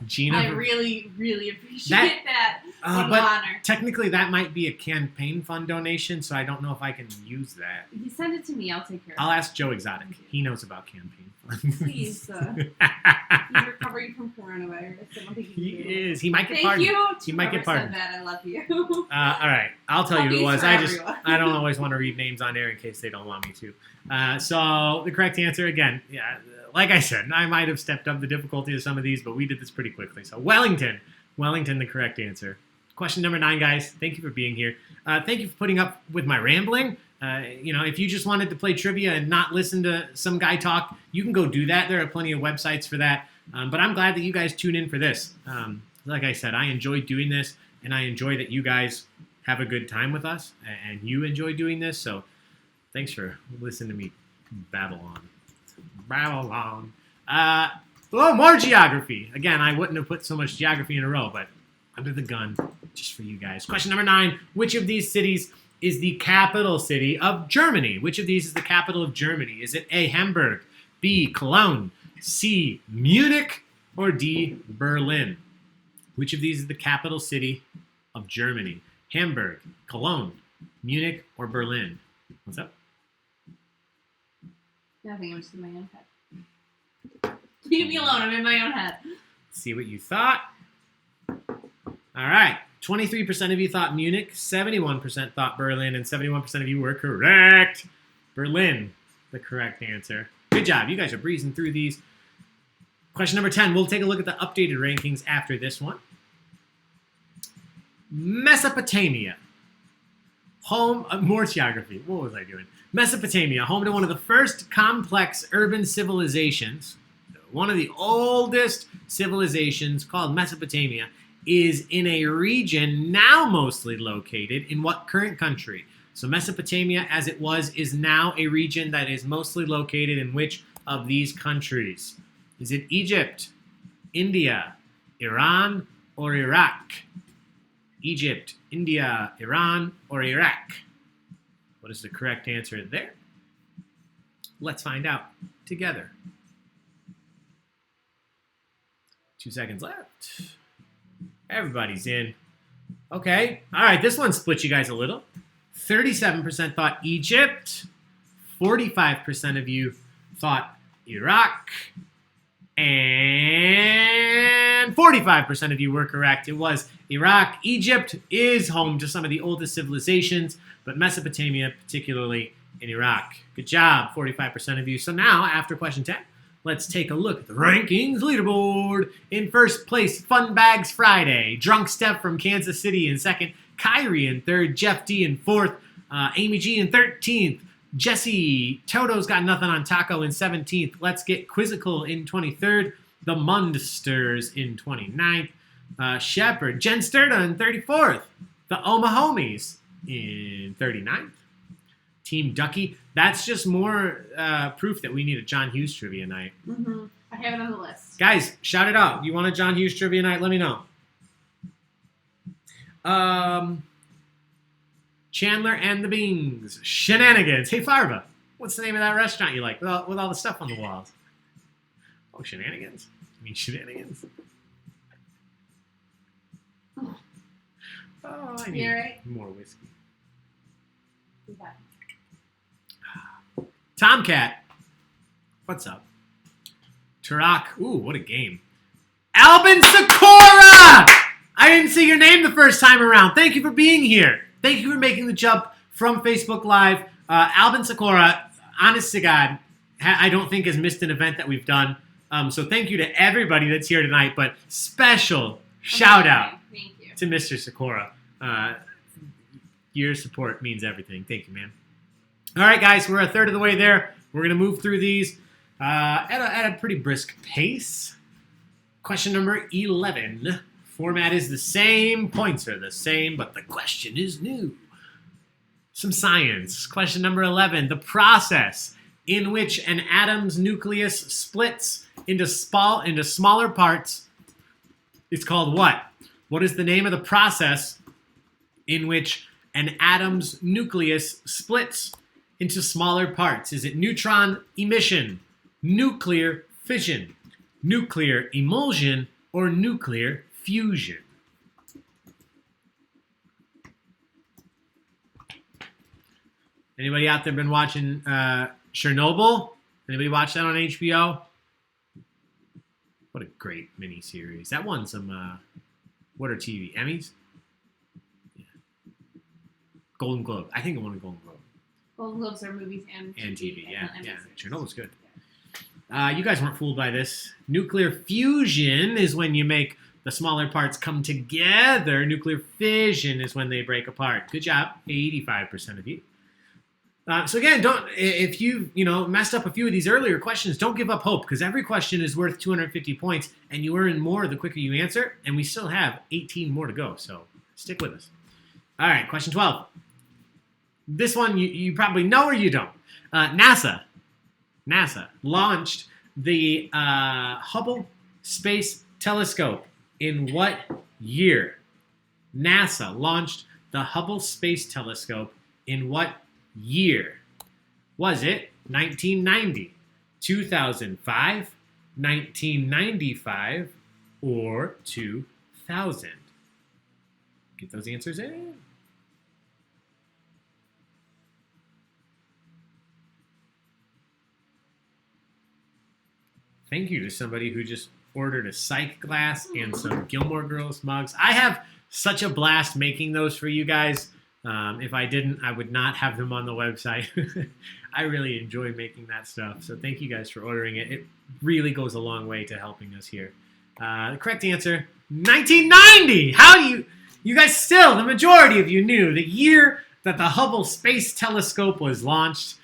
Gina. I really, really appreciate that. But honor. Technically, that might be a campaign fund donation, so I don't know if I can use that. You send it to me, I'll take care of it. I'll ask Joe Exotic. He knows about campaign funds. Please. He's recovering from coronavirus. I don't think He is. He might get Thank pardoned. you. He might get pardoned. Said that. I love you. All right. I'll tell you who it was. for everyone. I don't always want to read names on air in case they don't want me to. So the correct answer, again, yeah, like I said, I might have stepped up the difficulty of some of these, but we did this pretty quickly. So Wellington, the correct answer. Question number 9, guys. Thank you for being here. Thank you for putting up with my rambling. If you just wanted to play trivia and not listen to some guy talk, you can go do that. There are plenty of websites for that. But I'm glad that you guys tune in for this. Like I said, I enjoy doing this, and I enjoy that you guys have a good time with us, and you enjoy doing this. So thanks for listening to me babble on. More geography. Again, I wouldn't have put so much geography in a row, but under the gun, just for you guys. Question number 9. Which of these cities is the capital city of Germany? Which of these is the capital of Germany? Is it A, Hamburg, B, Cologne, C, Munich, or D, Berlin? Which of these is the capital city of Germany? Hamburg, Cologne, Munich, or Berlin? What's up? Nothing, I'm just in my own head. Leave me alone, I'm in my own head. See what you thought. All right. 23% of you thought Munich, 71% thought Berlin, and 71% of you were correct. Berlin, the correct answer. Good job. You guys are breezing through these. Question number 10. We'll take a look at the updated rankings after this one. Mesopotamia. Home of more geography. What was I doing? Mesopotamia, home to one of the first complex urban civilizations, one of the oldest civilizations, called Mesopotamia, is in a region now mostly located in what current country? So Mesopotamia, as it was, is now a region that is mostly located in which of these countries? Is it Egypt, India, Iran, or Iraq? Egypt, India, Iran, or Iraq? What is the correct answer there? Let's find out together. 2 seconds left. Everybody's in. Okay. All right. This one split you guys a little. 37% thought Egypt. 45% of you thought Iraq. And 45% of you were correct. It was Iraq. Egypt is home to some of the oldest civilizations, but Mesopotamia, particularly in Iraq. Good job, 45% of you. So now, after question 10, let's take a look at the rankings leaderboard. In first place, Fun Bags Friday. Drunk Steph from Kansas City in second. Kyrie in third. Jeff D in fourth. Amy G in 13th. Jesse Toto's got nothing on Taco in 17th. Let's Get Quizzical in 23rd. The Mundsters in 29th. Shepard. Jen Sturda in 34th. The Omahomies in 39th. Team Ducky. That's just more proof that we need a John Hughes trivia night. Mm-hmm. I have it on the list. Guys, shout it out. You want a John Hughes trivia night? Let me know. Chandler and the Bings. Shenanigans. Hey, Farva. What's the name of that restaurant you like with all the stuff on the walls? Oh, Shenanigans? You mean Shenanigans? Oh, I need more whiskey. Okay. Tomcat. What's up? Tarak. Ooh, what a game. Albin Sakura! I didn't see your name the first time around. Thank you for being here. Thank you for making the jump from Facebook Live. Albin Sakura, honest to God, I don't think has missed an event that we've done. So thank you to everybody that's here tonight, but special shout out to Mr. Sakura. Your support means everything. Thank you, man. All right, guys, we're a third of the way there. We're going to move through these at a pretty brisk pace. Question number 11. Format is the same, points are the same, but the question is new. Some science. Question number 11. The process in which an atom's nucleus splits into smaller parts is called what? What is the name of the process in which an atom's nucleus splits into smaller parts? Is it neutron emission, nuclear fission, nuclear emulsion, or nuclear fusion? Anybody out there been watching Chernobyl? Anybody watch that on HBO? What a great miniseries. That won some, what are TV? Emmys? Yeah. Golden Globe. I think it won a Golden Globe. Golden Globes are movies and TV. Yeah. Yeah. Chernobyl's good. You guys weren't fooled by this. Nuclear fusion is when you make the smaller parts come together. Nuclear fission is when they break apart. Good job, 85% of you. So again, if you messed up a few of these earlier questions, don't give up hope, because every question is worth 250 points, and you earn more the quicker you answer, and we still have 18 more to go, so stick with us. All right, question 12. This one you probably know or you don't. NASA launched the Hubble Space Telescope in what year? NASA launched the Hubble Space Telescope in what year? Was it 1990, 2005, 1995, or 2000? Get those answers in. Thank you to somebody who just ordered a psych glass and some Gilmore Girls mugs. I have such a blast making those for you guys. If I didn't, I would not have them on the website. I really enjoy making that stuff. So thank you guys for ordering it. It really goes a long way to helping us here. The correct answer, 1990. How do you guys still, the majority of you knew the year that the Hubble Space Telescope was launched.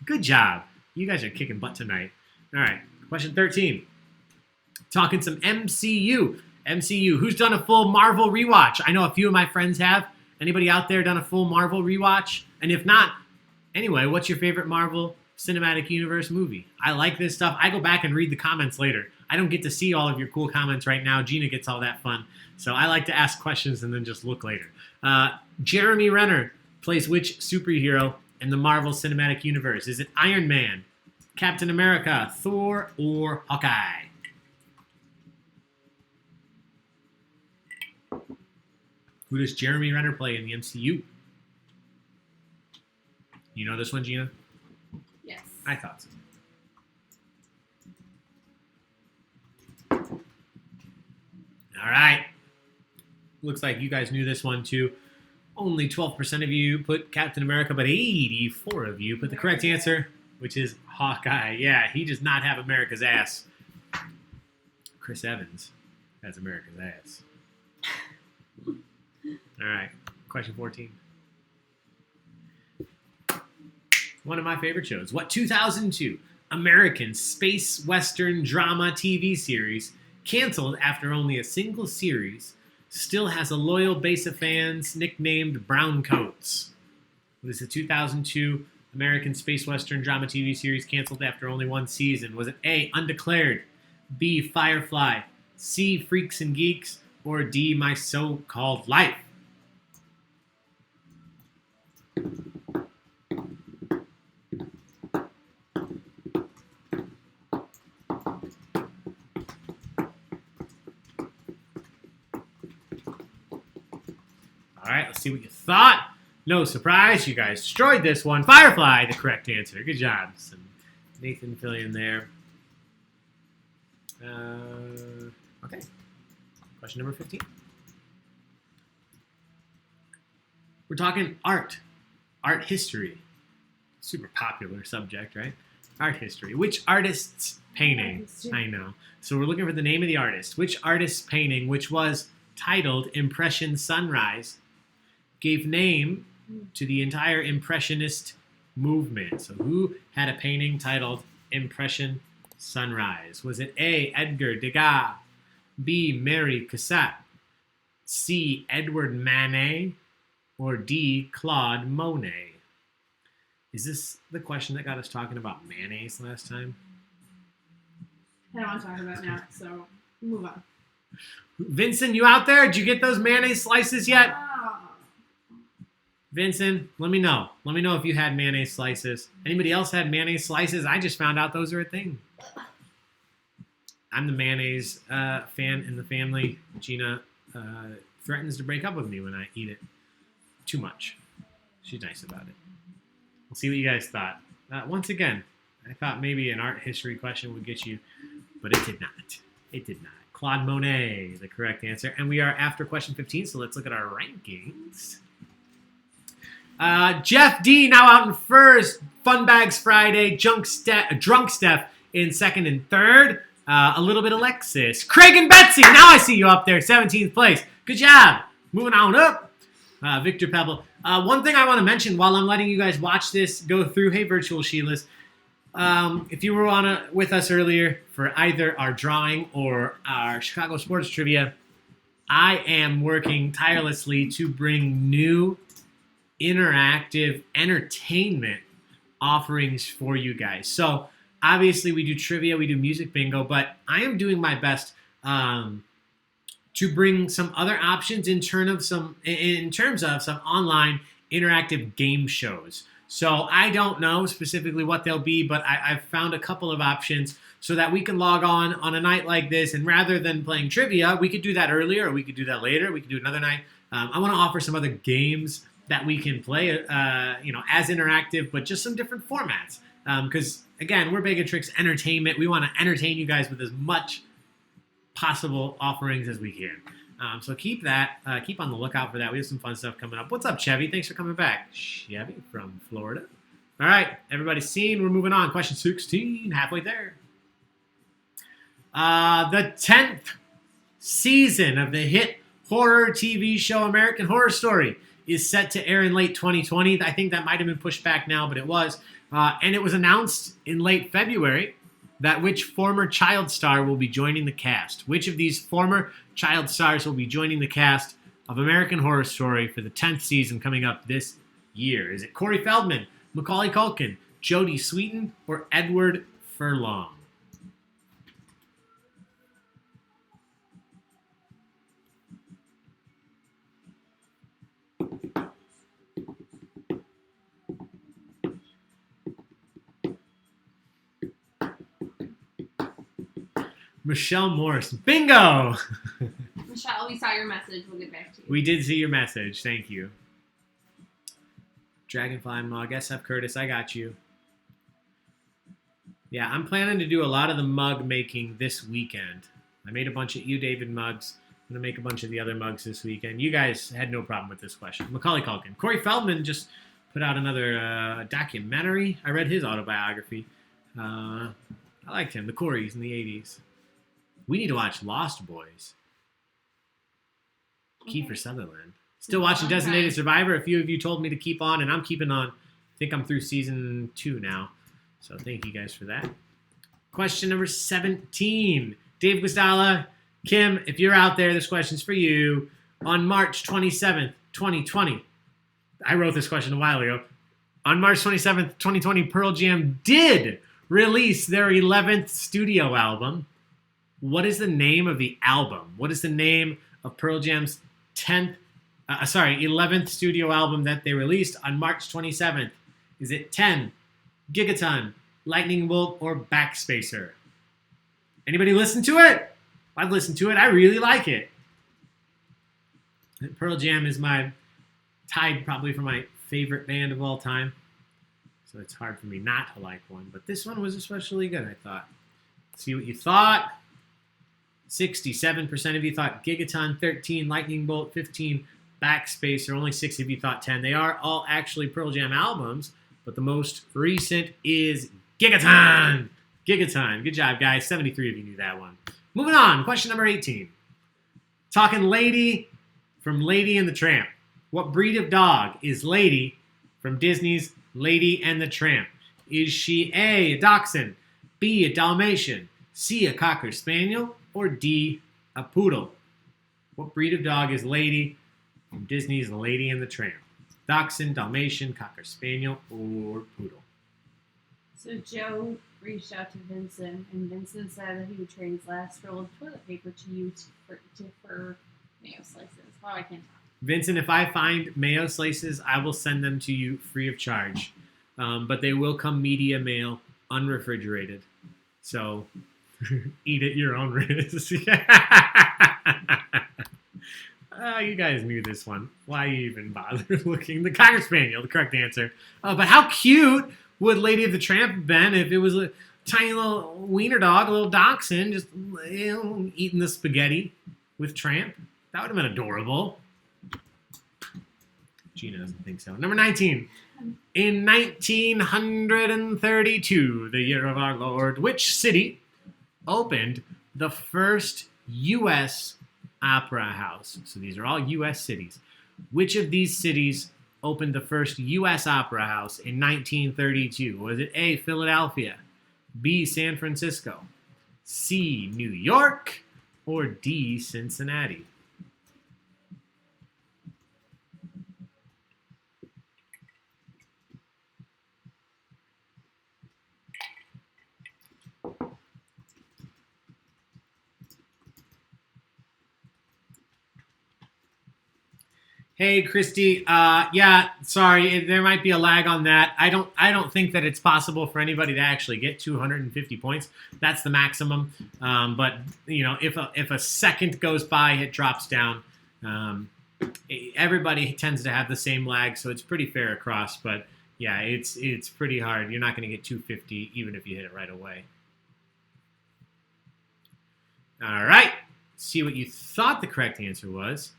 Good job. You guys are kicking butt tonight. All right, question 13. Talking some MCU. MCU. Who's done a full Marvel rewatch? I know a few of my friends have. Anybody out there done a full Marvel rewatch? And if not, anyway, what's your favorite Marvel Cinematic Universe movie? I like this stuff. I go back and read the comments later. I don't get to see all of your cool comments right now. Gina gets all that fun. So I like to ask questions and then just look later. Jeremy Renner plays which superhero in the Marvel Cinematic Universe? Is it Iron Man, Captain America, Thor, or Hawkeye? Who does Jeremy Renner play in the MCU? You know this one, Gina? Yes. I thought so. All right. Looks like you guys knew this one too. Only 12% of you put Captain America, but 84 of you put the correct answer, which is Hawkeye. Yeah, he does not have America's ass. Chris Evans has America's ass. All right, question 14. One of my favorite shows. What 2002 American space western drama TV series, canceled after only a single series, still has a loyal base of fans nicknamed Browncoats? What is the 2002 American space western drama TV series canceled after only one season? Was it A, Undeclared, B, Firefly, C, Freaks and Geeks, or D, My So-Called Life? All right, let's see what you thought. No surprise, you guys destroyed this one. Firefly, the correct answer. Good job. Some Nathan Fillion there. Okay. Question number 15. We're talking art. Art history. Super popular subject, right? Art history. Which artist's painting? I know. So we're looking for the name of the artist. Which artist's painting, which was titled Impression Sunrise, gave name to the entire impressionist movement? So who had a painting titled Impression Sunrise? Was it A, Edgar Degas, B, Mary Cassatt, C, Edward Manet, or D, Claude Monet? Is this the question that got us talking about mayonnaise last time? I don't want to talk about it now, so move on. Vincent, you out there? Did you get those mayonnaise slices yet? Vincent, let me know. Let me know if you had mayonnaise slices. Anybody else had mayonnaise slices? I just found out those are a thing. I'm the mayonnaise fan in the family. Gina threatens to break up with me when I eat it too much. She's nice about it. We'll see what you guys thought. Once again, I thought maybe an art history question would get you, but it did not. It did not. Claude Monet, the correct answer. And we are after question 15, so let's look at our rankings. Jeff D now out in first. Fun Bags Friday. Drunk Steph in second and third. A little bit Alexis. Craig and Betsy. Now I see you up there. 17th place. Good job. Moving on up. Victor Pebble. One thing I want to mention while I'm letting you guys watch this go through. Hey, Virtual Sheilas. If you were with us earlier for either our drawing or our Chicago Sports Trivia, I am working tirelessly to bring new interactive entertainment offerings for you guys. So obviously we do trivia, we do music bingo, but I am doing my best to bring some other options in terms of some online interactive game shows. So I don't know specifically what they'll be, but I've found a couple of options so that we can log on a night like this, and rather than playing trivia, we could do that earlier, or we could do that later. We could do another night. I want to offer some other games that we can play, as interactive, but just some different formats. Because again, we're Big Tricks Entertainment. We want to entertain you guys with as much possible offerings as we can. So keep on the lookout for that. We have some fun stuff coming up. What's up, Chevy? Thanks for coming back. Chevy from Florida. All right, everybody's seen. We're moving on. Question 16, halfway there. The 10th season of the hit horror TV show American Horror Story is set to air in late 2020. I think that might have been pushed back now, but it was. And it was announced in late February that which former child star will be joining the cast? Which of these former child stars will be joining the cast of American Horror Story for the 10th season coming up this year? Is it Corey Feldman, Macaulay Culkin, Jodie Sweetin, or Edward Furlong? Michelle Morris. Bingo! Michelle, we saw your message. We'll get back to you. We did see your message. Thank you. Dragonfly Mug. SF Curtis, I got you. Yeah, I'm planning to do a lot of the mug making this weekend. I made a bunch of You David mugs. I'm going to make a bunch of the other mugs this weekend. You guys had no problem with this question. Macaulay Culkin. Corey Feldman just put out another documentary. I read his autobiography. I liked him. The Coreys in the 80s. We need to watch Lost Boys. Okay. Kiefer Sutherland. Still watching Designated Survivor. A few of you told me to keep on, and I'm keeping on. I think I'm through season 2 now. So thank you guys for that. Question number 17. Dave Guastalla. Kim, if you're out there, this question's for you. On March 27th, 2020. I wrote this question a while ago. On March 27th, 2020, Pearl Jam did release their 11th studio album. What is the name of the album? What is the name of Pearl Jam's 11th studio album that they released on March 27th? Is it 10, Gigaton, Lightning Bolt, or Backspacer? Anybody listen to it? I've listened to it. I really like it. Pearl Jam is tied probably for my favorite band of all time. So it's hard for me not to like one. But this one was especially good, I thought. See what you thought. 67% of you thought Gigaton, 13 Lightning Bolt, 15 Backspacer, only 6 of you thought 10. They are all actually Pearl Jam albums, but the most recent is Gigaton. Gigaton. Good job, guys. 73 of you knew that one. Moving on. Question number 18. Talking Lady from Lady and the Tramp. What breed of dog is Lady from Disney's Lady and the Tramp? Is she A, a Dachshund, B, a Dalmatian, C, a Cocker Spaniel, or D, a Poodle? What breed of dog is Lady from Disney's Lady and the Tramp? Dachshund, Dalmatian, Cocker Spaniel, or Poodle? So Joe reached out to Vincent, and Vincent said that he would trade his last roll of toilet paper to you for mayo slices. Wow, I can't talk. Vincent, if I find mayo slices, I will send them to you free of charge. But they will come media mail, unrefrigerated. So eat at your own risk. You guys knew this one. Why even bother looking? The Cocker Spaniel, the correct answer. But how cute would Lady of the Tramp have been if it was a tiny little wiener dog, a little dachshund, just eating the spaghetti with Tramp? That would have been adorable. Gina doesn't think so. Number 19. In 1932, the year of our Lord, which city opened the first U.S. opera house? So these are all U.S. cities. Which of these cities opened the first U.S. opera house in 1932? Was it A, Philadelphia, B, San Francisco, C, New York, or D, Cincinnati? Hey, Christy. Yeah, sorry, there might be a lag on that. I don't think that it's possible for anybody to actually get 250 points. That's the maximum. But you know, if a second goes by, it drops down. Everybody tends to have the same lag, so it's pretty fair across. But yeah, it's pretty hard. You're not going to get 250 even if you hit it right away. All right. See what you thought the correct answer was.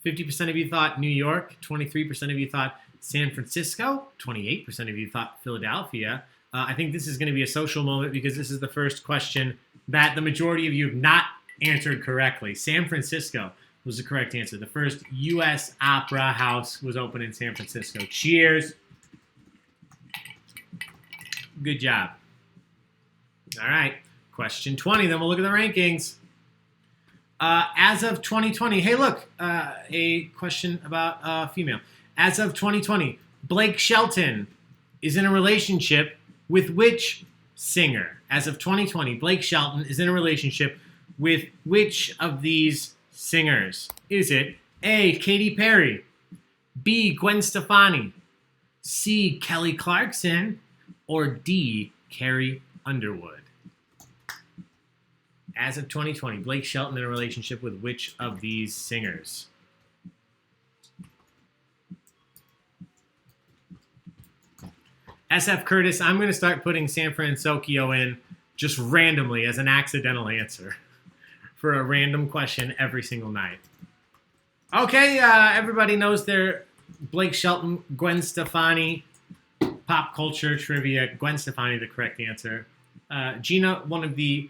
50% of you thought New York, 23% of you thought San Francisco, 28% of you thought Philadelphia. I think this is going to be a social moment because this is the first question that the majority of you have not answered correctly. San Francisco was the correct answer. The first U.S. opera house was opened in San Francisco. Cheers. Good job. All right. Question 20. Then we'll look at the rankings. As of 2020, hey, look, a question about female. As of 2020, Blake Shelton is in a relationship with which singer? As of 2020, Blake Shelton is in a relationship with which of these singers? Is it A, Katy Perry, B, Gwen Stefani, C, Kelly Clarkson, or D, Carrie Underwood? As of 2020, Blake Shelton in a relationship with which of these singers? SF Curtis, I'm going to start putting San Francisco in just randomly as an accidental answer for a random question every single night. Okay, everybody knows their Blake Shelton, Gwen Stefani, pop culture trivia. Gwen Stefani, the correct answer. Gina, one of the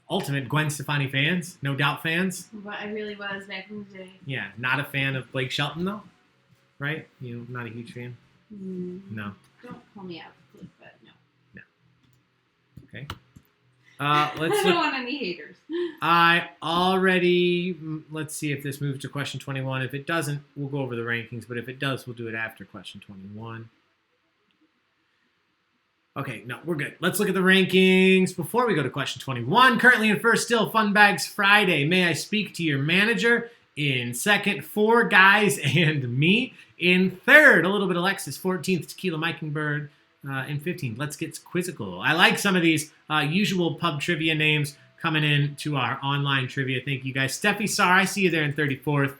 ultimate Gwen Stefani fans, no doubt fans. But I really was back in the day. Yeah, not a fan of Blake Shelton though, right? You know, not a huge fan. No. Don't call me out, please, but no. No. Okay. I don't want any haters. I already. Let's see if this moves to question 21. If it doesn't, we'll go over the rankings. But if it does, we'll do it after question 21. Okay, no, we're good. Let's look at the rankings before we go to question 21. Currently in first still, Fun Bags Friday. May I speak to your manager? In second, Four Guys and Me. In third, a little bit Alexis. 14th, Tequila Mockingbird. In 15th, Let's Get Quizzical. I like some of these usual pub trivia names coming in to our online trivia. Thank you guys. Steffi Sar, I see you there in 34th.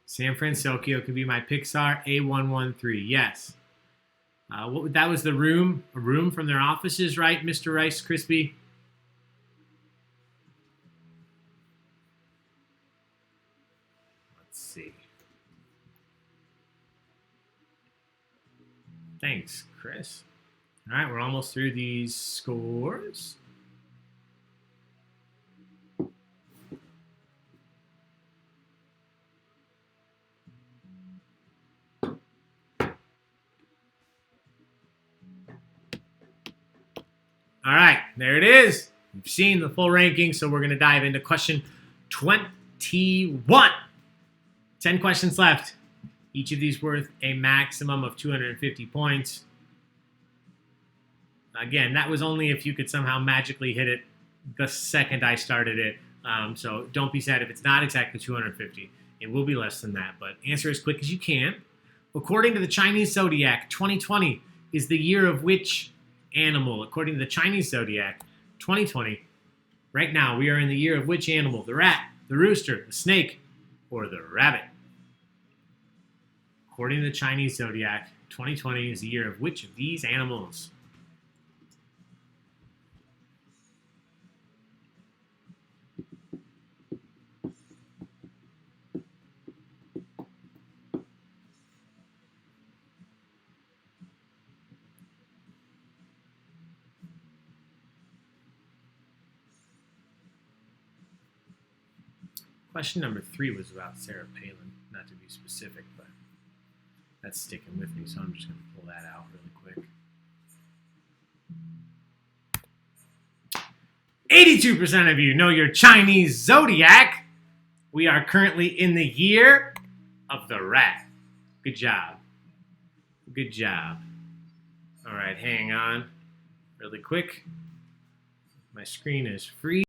San Francisco could be my Pixar A113. Yes. That was the room? A room from their offices, right, Mr. Rice Krispie? Let's see. Thanks, Chris. All right, we're almost through these scores. All right, there it is. You've seen the full ranking, so we're going to dive into question 21. 10 questions left. Each of these worth a maximum of 250 points. Again, that was only if you could somehow magically hit it the second I started it. So don't be sad if it's not exactly 250. It will be less than that, but answer as quick as you can. According to the Chinese zodiac, 2020 is the year of which animal? According to the Chinese zodiac, 2020, right now, we are in the year of which animal? The rat, the rooster, the snake, or the rabbit? According to the Chinese zodiac, 2020 is the year of which of these animals? Question number 3 was about Sarah Palin, not to be specific, but that's sticking with me, so I'm just going to pull that out really quick. 82% of you know your Chinese zodiac. We are currently in the year of the rat. Good job. Good job. All right, hang on really quick. My screen is free.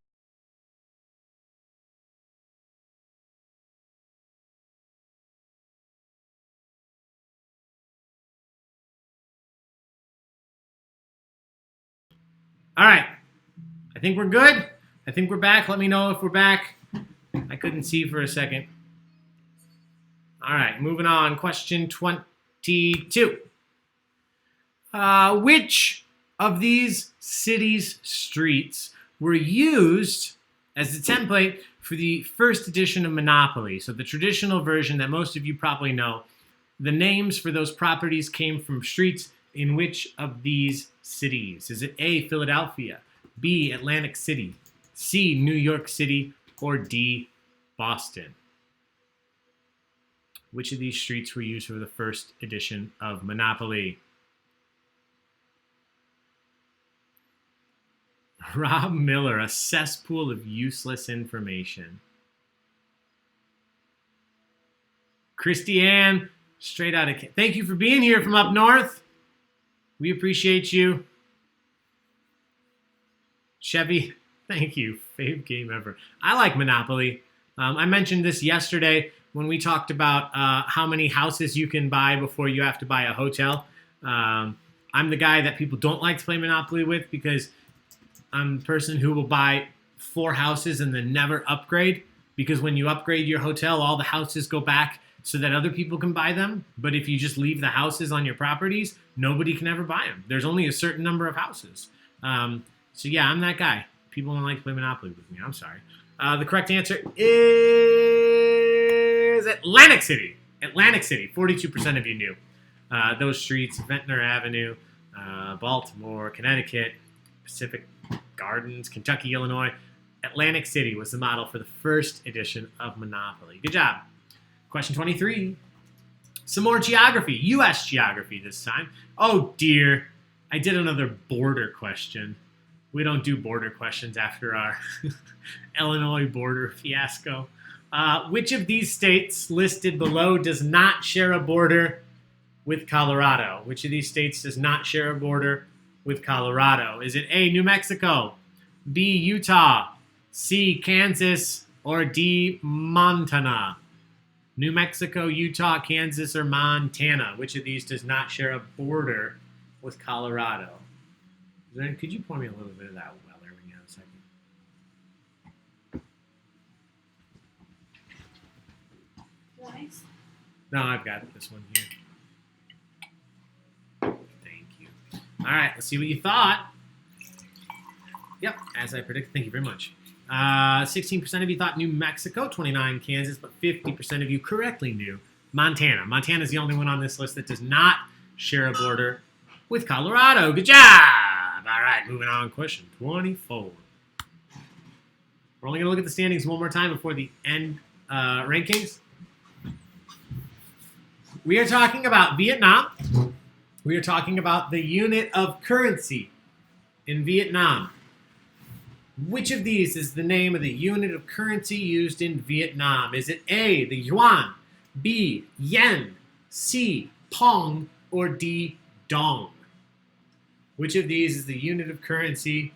All right. I think we're good. I think we're back. Let me know if we're back. I couldn't see for a second. All right, moving on. Question 22. Which of these cities' streets were used as the template for the first edition of Monopoly? So the traditional version that most of you probably know. The names for those properties came from streets in which of these cities? Is it A, Philadelphia, B, Atlantic City, C, New York City, or D, Boston? Which of these streets were used for the first edition of Monopoly? Rob Miller, a cesspool of useless information. Christiane, straight out of... Thank you for being here from up north. We appreciate you. Chevy, thank you. Fave game ever. I like Monopoly. I mentioned this yesterday when we talked about how many houses you can buy before you have to buy a hotel. I'm the guy that people don't like to play Monopoly with because I'm the person who will buy 4 houses and then never upgrade, because when you upgrade your hotel, all the houses go back so that other people can buy them. But if you just leave the houses on your properties, nobody can ever buy them. There's only a certain number of houses. So yeah, I'm that guy. People don't like to play Monopoly with me. I'm sorry. The correct answer is Atlantic City. Atlantic City. 42% of you knew. Those streets: Ventnor Avenue, Baltimore, Connecticut, Pacific Gardens, Kentucky, Illinois. Atlantic City was the model for the first edition of Monopoly. Good job. Question 23. Some more geography. U.S. geography this time. Oh, dear. I did another border question. We don't do border questions after our Illinois border fiasco. Which of these states listed below does not share a border with Colorado? Which of these states does not share a border with Colorado? Is it A, New Mexico, B, Utah, C, Kansas, or D, Montana? New Mexico, Utah, Kansas, or Montana? Which of these does not share a border with Colorado? Could you pour me a little bit of that Weller when you have a second? Nice. No, I've got this one here. Thank you. All right, let's see what you thought. Yep, as I predicted. Thank you very much. 16% of you thought New Mexico, 29% Kansas, but 50% of you correctly knew Montana. Montana is the only one on this list that does not share a border with Colorado. Good job. All right, moving on. Question 24. We're only going to look at the standings one more time before the end rankings. We are talking about Vietnam. We are talking about the unit of currency in Vietnam. Which of these is the name of the unit of currency used in Vietnam? Is it A, the yuan, B, yen, C, pong, or D, dong? Which of these is the unit of currency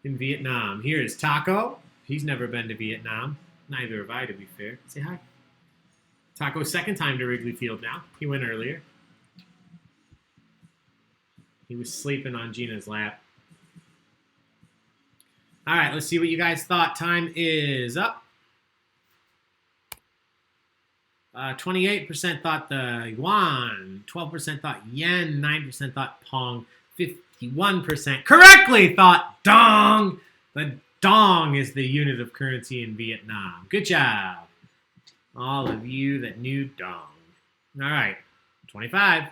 in Vietnam? Here is Taco. He's never been to Vietnam. Neither have I, to be fair. Say hi. Taco's second time to Wrigley Field now. He went earlier. He was sleeping on Gina's lap. All right, let's see what you guys thought. Time is up. 28% thought the yuan, 12% thought yen, 9% thought pong, 51% correctly thought dong. The dong is the unit of currency in Vietnam. Good job, all of you that knew dong. All right, 25.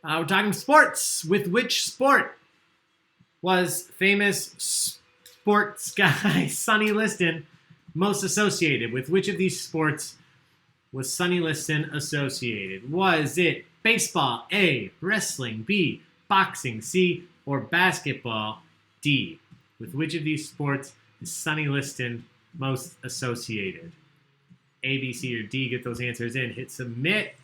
We're talking sports. With which sport was famous sports guy Sonny Liston most associated? With which of these sports was Sonny Liston associated? Was it baseball, A, wrestling, B, boxing, C, or basketball, D? With which of these sports is Sonny Liston most associated? A, B, C, or D? Get those answers in. Hit submit.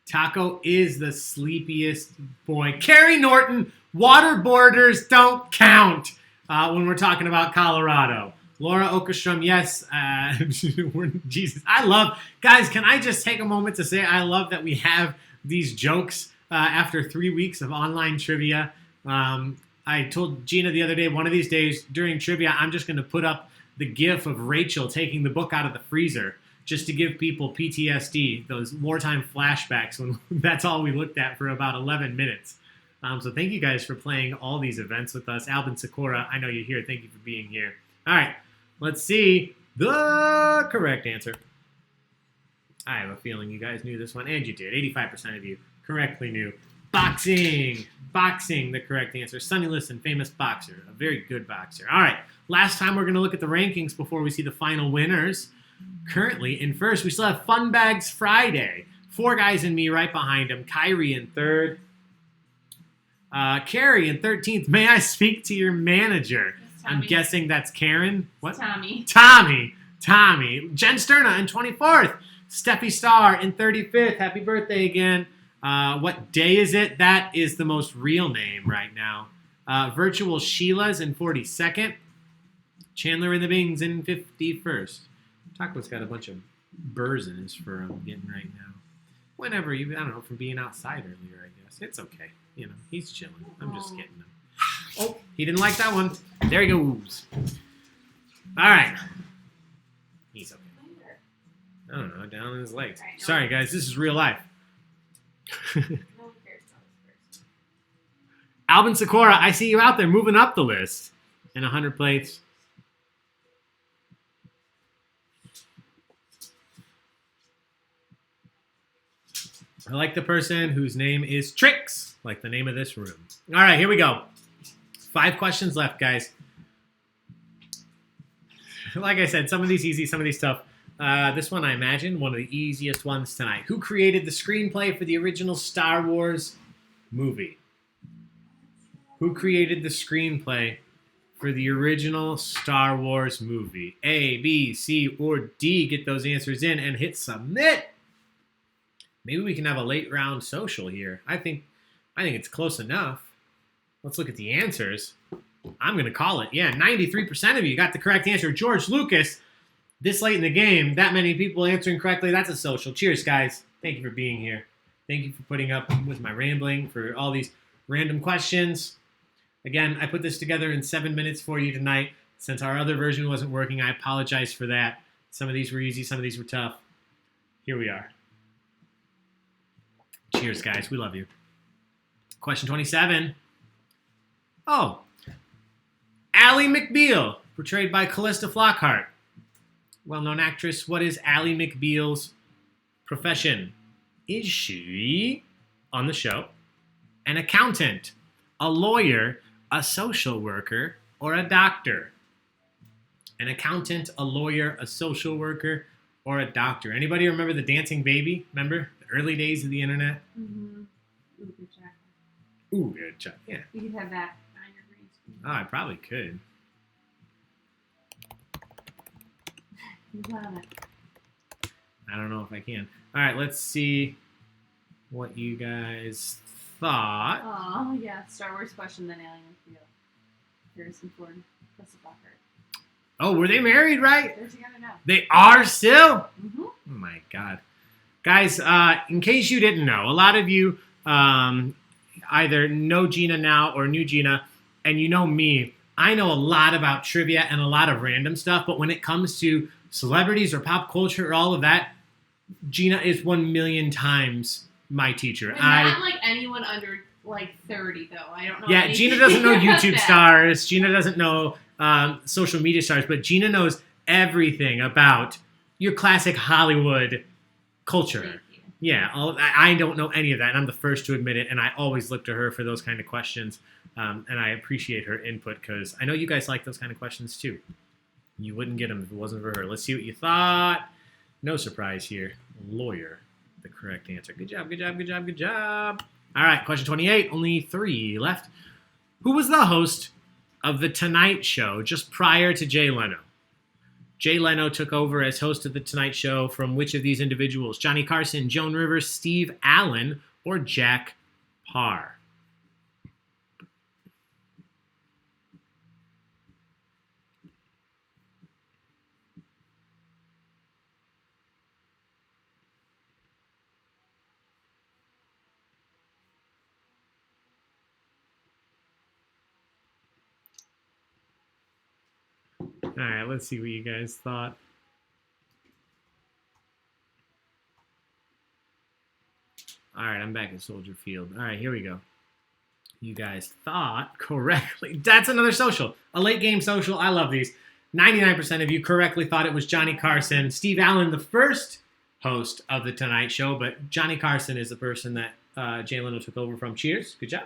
Taco is the sleepiest boy. Carrie Norton, waterboarders don't count when we're talking about Colorado. Laura Okerstrom, yes. Jesus, I love, guys, can I just take a moment to say I love that we have these jokes after 3 weeks of online trivia. I told Gina the other day, one of these days during trivia, I'm just going to put up the gif of Rachel taking the book out of the freezer, just to give people PTSD, those wartime flashbacks when that's all we looked at for about 11 minutes. So thank you guys for playing all these events with us. Alvin Sakura, I know you're here. Thank you for being here. All right, let's see the correct answer. I have a feeling you guys knew this one, and you did. 85% of you correctly knew Boxing. Boxing, the correct answer. Sonny Liston, famous boxer. A very good boxer. All right. Last time we're going to look at the rankings before we see the final winners. Currently, in first, we still have Fun Bags Friday. 4 guys and me right behind him. Kyrie in third. Carrie in 13th. May I speak to your manager? I'm guessing that's Karen. What? Tommy. Jen Sterna in 24th. Steffi Starr in 35th. Happy birthday again. What day is it? That is the most real name right now. Virtual Sheila's in 42nd. Chandler in the Bings in 51st. Taco's got a bunch of burrs in his fur I'm getting right now. Whenever I don't know, from being outside earlier, I guess. It's okay. You know, he's chilling. I'm just getting him. Oh, he didn't like that one. There he goes. All right. He's okay. I don't know, down in his legs. Sorry, guys. This is real life. Alvin Sakura, I see you out there moving up the list in 100 plates. I like the person whose name is Tricks, like the name of this room. All right, here we go. 5 questions left, guys. Like I said, some of these easy, some of these tough. This one, I imagine, one of the easiest ones tonight. Who created the screenplay for the original Star Wars movie? Who created the screenplay for the original Star Wars movie? A, B, C, or D. Get those answers in and hit submit. Maybe we can have a late round social here. I think it's close enough. Let's look at the answers. I'm going to call it. Yeah, 93% of you got the correct answer. George Lucas, this late in the game, that many people answering correctly. That's a social. Cheers, guys. Thank you for being here. Thank you for putting up with my rambling, for all these random questions. Again, I put this together in 7 minutes for you tonight. Since our other version wasn't working, I apologize for that. Some of these were easy, some of these were tough. Here we are. Cheers, guys. We love you. Question 27. Oh. Ally McBeal, portrayed by Callista Flockhart. Well-known actress. What is Ally McBeal's profession? Is she, on the show, an accountant, a lawyer, a social worker, or a doctor? An accountant, a lawyer, a social worker, or a doctor? Anybody remember the dancing baby? Remember? The early days of the internet? Mm-hmm. Ooh, good job. Ooh, good job. Yeah. You could have that on your green screen. Oh, I probably could. You love it. I don't know if I can. All right, let's see what you guys thought. Oh, yeah. Star Wars question, then Alien McBeal. Harrison Ford, Callista Flockhart. Oh, were they married, right? They're together now. They are still? Mm-hmm. Oh, my God. Guys, in case you didn't know, a lot of you either know Gina now or knew Gina, and you know me. I know a lot about trivia and a lot of random stuff, but when it comes to celebrities or pop culture or all of that, Gina is 1 million times my teacher. But not like anyone under like 30, though. I don't know. Yeah, Gina doesn't know YouTube stars. Gina doesn't know social media stars, but Gina knows everything about your classic Hollywood culture. Yeah, I don't know any of that, and I'm the first to admit it, and I always look to her for those kind of questions, and I appreciate her input because I know you guys like those kind of questions too. You wouldn't get them if it wasn't for her. Let's see what you thought. No surprise here. Lawyer, the correct answer. Good job, good job, good job, good job. All right, question 28. Only 3 left. Who was the host of The Tonight Show just prior to Jay Leno? Jay Leno took over as host of The Tonight Show from which of these individuals? Johnny Carson, Joan Rivers, Steve Allen, or Jack Paar? All right, let's see what you guys thought. All right, I'm back at Soldier Field. All right, here we go. You guys thought correctly. That's another social. A late game social. I love these. 99% of you correctly thought it was Johnny Carson. Steve Allen, the first host of The Tonight Show, but Johnny Carson is the person that Jay Leno took over from. Cheers. Good job.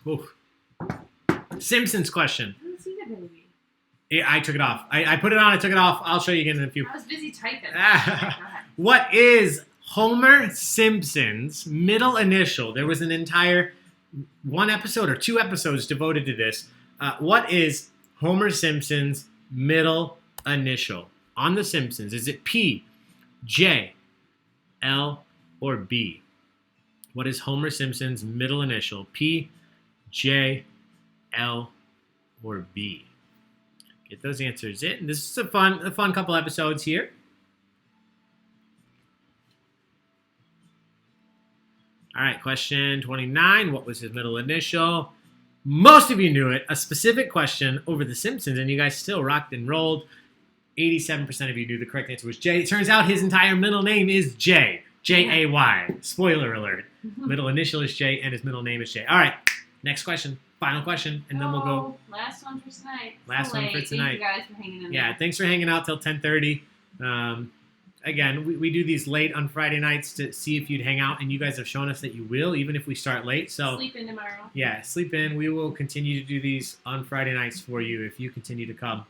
Ooh. Simpsons question. I didn't see the baby. Yeah, I took it off. I put it on, I took it off. I'll show you again in a few. I was busy typing. What is Homer Simpson's middle initial? There was an entire one episode or 2 episodes devoted to this. What is Homer Simpson's middle initial on The Simpsons? Is it P, J, L, or B? What is Homer Simpson's middle initial? P, J, L, or B? Get those answers in. This is a fun couple episodes here. All right, question 29. What was his middle initial? Most of you knew it. A specific question over The Simpsons, and you guys still rocked and rolled. 87% of you knew the correct answer was J. It turns out his entire middle name is J. J-A-Y. Spoiler alert. Middle initial is J, and his middle name is J. All right, next question. Final question, and then we'll go. Last one for tonight. Last one for tonight. Thank you guys for hanging in there. Yeah, thanks for hanging out till 10:30. Again, we do these late on Friday nights to see if you'd hang out, and you guys have shown us that you will, even if we start late. So sleep in tomorrow. Yeah, sleep in. We will continue to do these on Friday nights for you if you continue to come.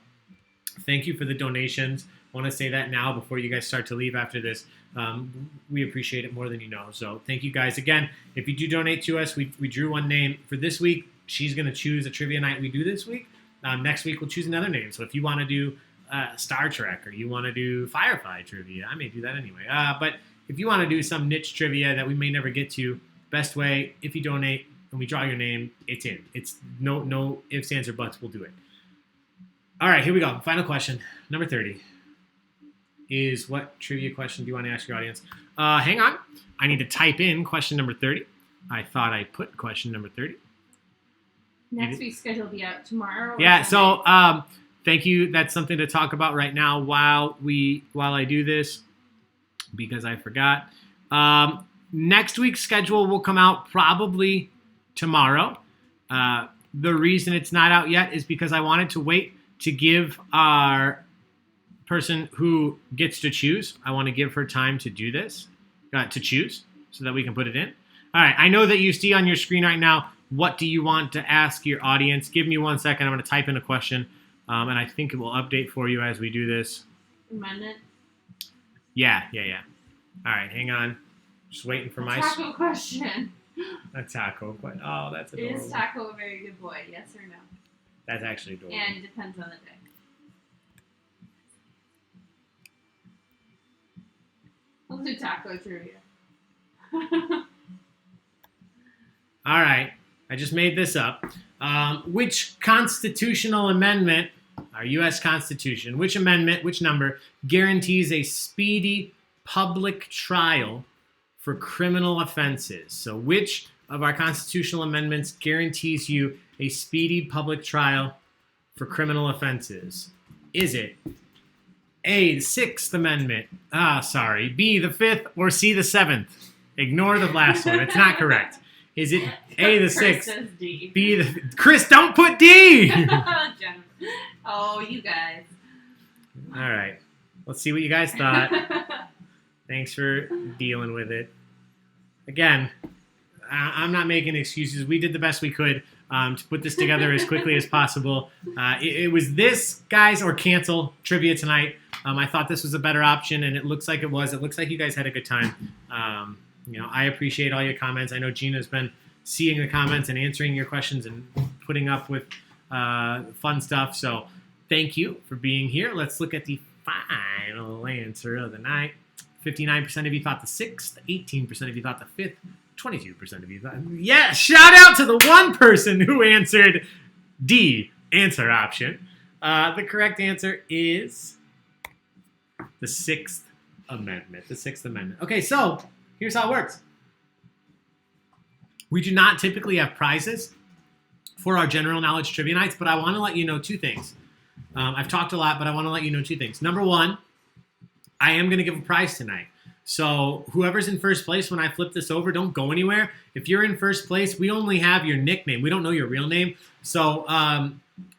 Thank you for the donations. I want to say that now before you guys start to leave after this. We appreciate it more than you know. So thank you guys. Again, if you do donate to us, we drew one name for this week. She's going to choose a trivia night we do this week. Next week, we'll choose another name. So if you want to do Star Trek or you want to do Firefly trivia, I may do that anyway. But if you want to do some niche trivia that we may never get to, best way, if you donate and we draw your name, it's in. It's no ifs, ands, or buts. We'll do it. All right, here we go. Final question, number 30. Is what trivia question do you want to ask your audience? Hang on. I need to type in question number 30. I thought I put question number 30. Next week's schedule will be out tomorrow. Yeah, so thank you. That's something to talk about right now while I do this, because I forgot. Next week's schedule will come out probably tomorrow. The reason it's not out yet is because I wanted to wait to give our person who gets to choose, I want to give her time to do this, to choose, so that we can put it in. All right, I know that you see on your screen right now, what do you want to ask your audience? Give me 1 second. I'm going to type in a question, and I think it will update for you as we do this. Amendment? Yeah. All right, hang on. Just waiting for my... Taco question. A taco question. Oh, that's adorable. Is Taco a very good boy? Yes or no? That's actually adorable. And it depends on the day. We'll do taco trivia. All right. I just made this up. Which constitutional amendment, our U.S. Constitution, which amendment, which number, guarantees a speedy public trial for criminal offenses? So which of our constitutional amendments guarantees you a speedy public trial for criminal offenses? Is it A, the 6th Amendment? B, the 5th, or C, the 7th? Ignore the last one. It's not correct. Is it A, the 6th, B, the... Chris, don't put D! Oh, you guys. All right. Let's see what you guys thought. Thanks for dealing with it. Again, I'm not making excuses. We did the best we could to put this together as quickly as possible. It was this, guys, or cancel trivia tonight. I thought this was a better option, and it looks like it was. It looks like you guys had a good time. I appreciate all your comments. I know Gina's been seeing the comments and answering your questions and putting up with fun stuff. So thank you for being here. Let's look at the final answer of the night. 59% of you thought the 6th. 18% of you thought the 5th. 22% of you thought... Yeah, shout out to the one person who answered D, answer option. The correct answer is the 6th Amendment. The 6th Amendment. Okay, so here's how it works. We do not typically have prizes for our general knowledge trivia nights, but I want to let you know 2 things. I've talked a lot, but I want to let you know 2 things. Number 1, I am going to give a prize tonight. So whoever's in first place, when I flip this over, don't go anywhere. If you're in first place, we only have your nickname. We don't know your real name. So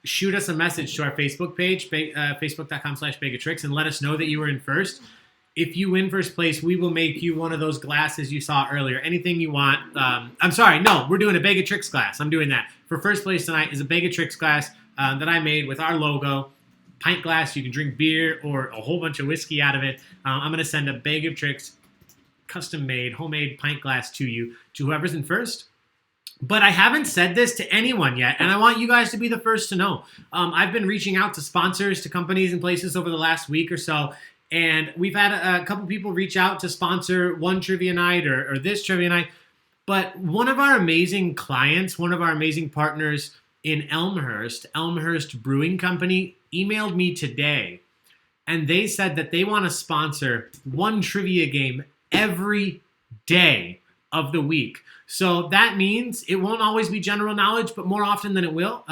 shoot us a message to our Facebook page, facebook.com/Bagatrix, and let us know that you were in first. If you win first place, we will make you one of those glasses you saw earlier. Anything you want. I'm sorry, no, we're doing a Bagatrix glass. I'm doing that. For first place tonight is a Bagatrix glass that I made with our logo. Pint glass, you can drink beer or a whole bunch of whiskey out of it. I'm going to send a Bagatrix custom-made, homemade pint glass to you, to whoever's in first. But I haven't said this to anyone yet, and I want you guys to be the first to know. I've been reaching out to sponsors, to companies and places over the last week or so, and we've had a couple people reach out to sponsor one trivia night or this trivia night. But one of our amazing clients, one of our amazing partners in Elmhurst Brewing Company, emailed me today, and they said that they want to sponsor one trivia game every day of the week. So that means it won't always be general knowledge, but more often than it will.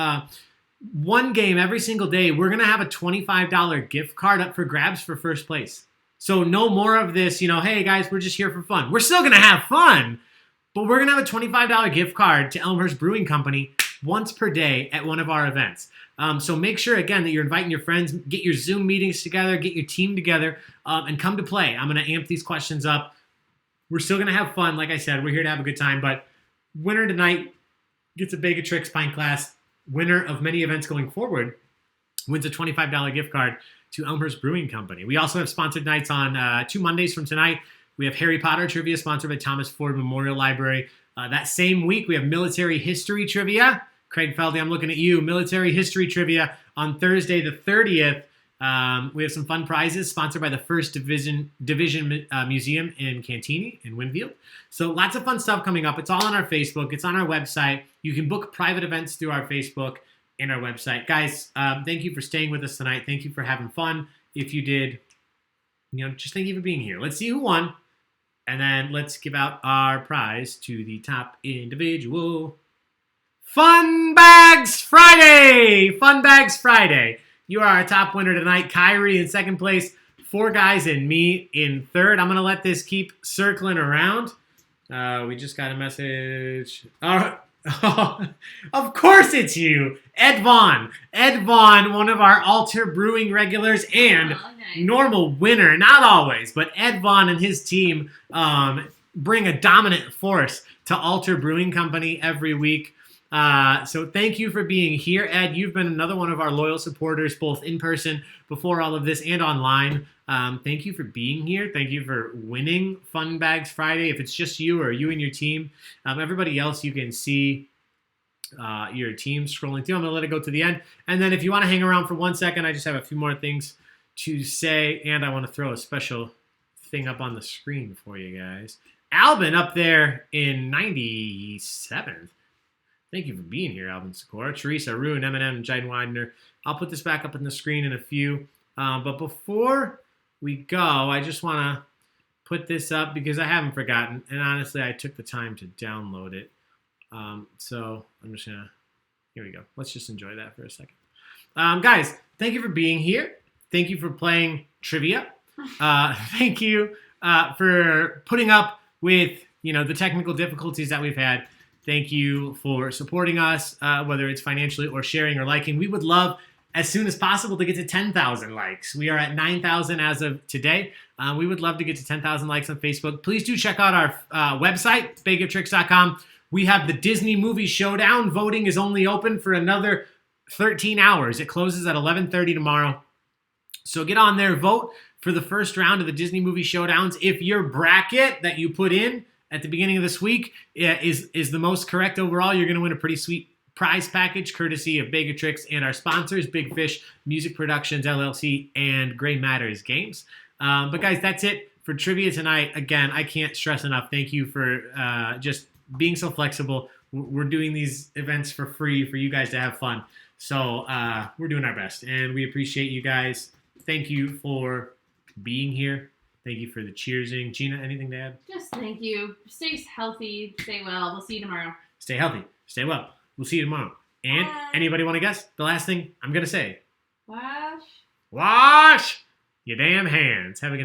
One game every single day, we're going to have a $25 gift card up for grabs for first place. So no more of this, hey guys, we're just here for fun. We're still going to have fun, but we're going to have a $25 gift card to Elmhurst Brewing Company once per day at one of our events. So make sure, again, that you're inviting your friends, get your Zoom meetings together, get your team together, and come to play. I'm going to amp these questions up. We're still going to have fun. Like I said, we're here to have a good time, but winner tonight gets a Bagatrix pint glass. Winner of many events going forward wins a $25 gift card to Elmhurst Brewing Company. We also have sponsored nights on 2 Mondays from tonight. We have Harry Potter trivia sponsored by Thomas Ford Memorial Library. That same week, we have military history trivia. Craig Feldy, I'm looking at you. Military history trivia on Thursday the 30th. We have some fun prizes sponsored by the 1st Division Museum in Cantini in Winfield. So lots of fun stuff coming up. It's all on our Facebook. It's on our website. You can book private events through our Facebook and our website. Guys, thank you for staying with us tonight. Thank you for having fun. If you did, just thank you for being here. Let's see who won. And then let's give out our prize to the top individual. Fun Bags Friday! Fun Bags Friday. You are our top winner tonight. Kyrie in second place. 4 guys and me in third. I'm going to let this keep circling around. We just got a message. Of course it's you. Ed Vaughn. Ed Vaughn, one of our Altar Brewing regulars and normal winner. Not always, but Ed Vaughn and his team bring a dominant force to Altar Brewing Company every week. So thank you for being here, Ed. You've been another one of our loyal supporters, both in person before all of this and online. Thank you for being here. Thank you for winning Fun Bags Friday. If it's just you or you and your team, everybody else, you can see your team scrolling through. I'm going to let it go to the end. And then if you want to hang around for 1 second, I just have a few more things to say. And I want to throw a special thing up on the screen for you guys. Albin up there in 97th. Thank you for being here, Alvin Sikora. Teresa, Ruin, Eminem, and Jiden Widener. I'll put this back up on the screen in a few. But before we go, I just want to put this up because I haven't forgotten. And honestly, I took the time to download it. So I'm just going to... Here we go. Let's just enjoy that for a second. Guys, thank you for being here. Thank you for playing trivia. Thank you for putting up with, the technical difficulties that we've had. Thank you for supporting us, whether it's financially or sharing or liking. We would love, as soon as possible, to get to 10,000 likes. We are at 9,000 as of today. We would love to get to 10,000 likes on Facebook. Please do check out our website, Bagatrix.com. We have the Disney Movie Showdown. Voting is only open for another 13 hours. It closes at 11:30 tomorrow. So get on there, vote for the first round of the Disney Movie Showdowns. If your bracket that you put in at the beginning of this week is the most correct overall, you're going to win a pretty sweet prize package courtesy of Bagatrix and our sponsors, Big Fish Music Productions, LLC, and Gray Matters Games. But guys, that's it for trivia tonight. Again, I can't stress enough. Thank you for just being so flexible. We're doing these events for free for you guys to have fun. So we're doing our best, and we appreciate you guys. Thank you for being here. Thank you for the cheersing. Gina, anything to add? Just thank you. Stay healthy. Stay well. We'll see you tomorrow. Stay healthy. Stay well. We'll see you tomorrow. And anybody want to guess? The last thing I'm going to say. Wash Wash your damn hands. Have a good night.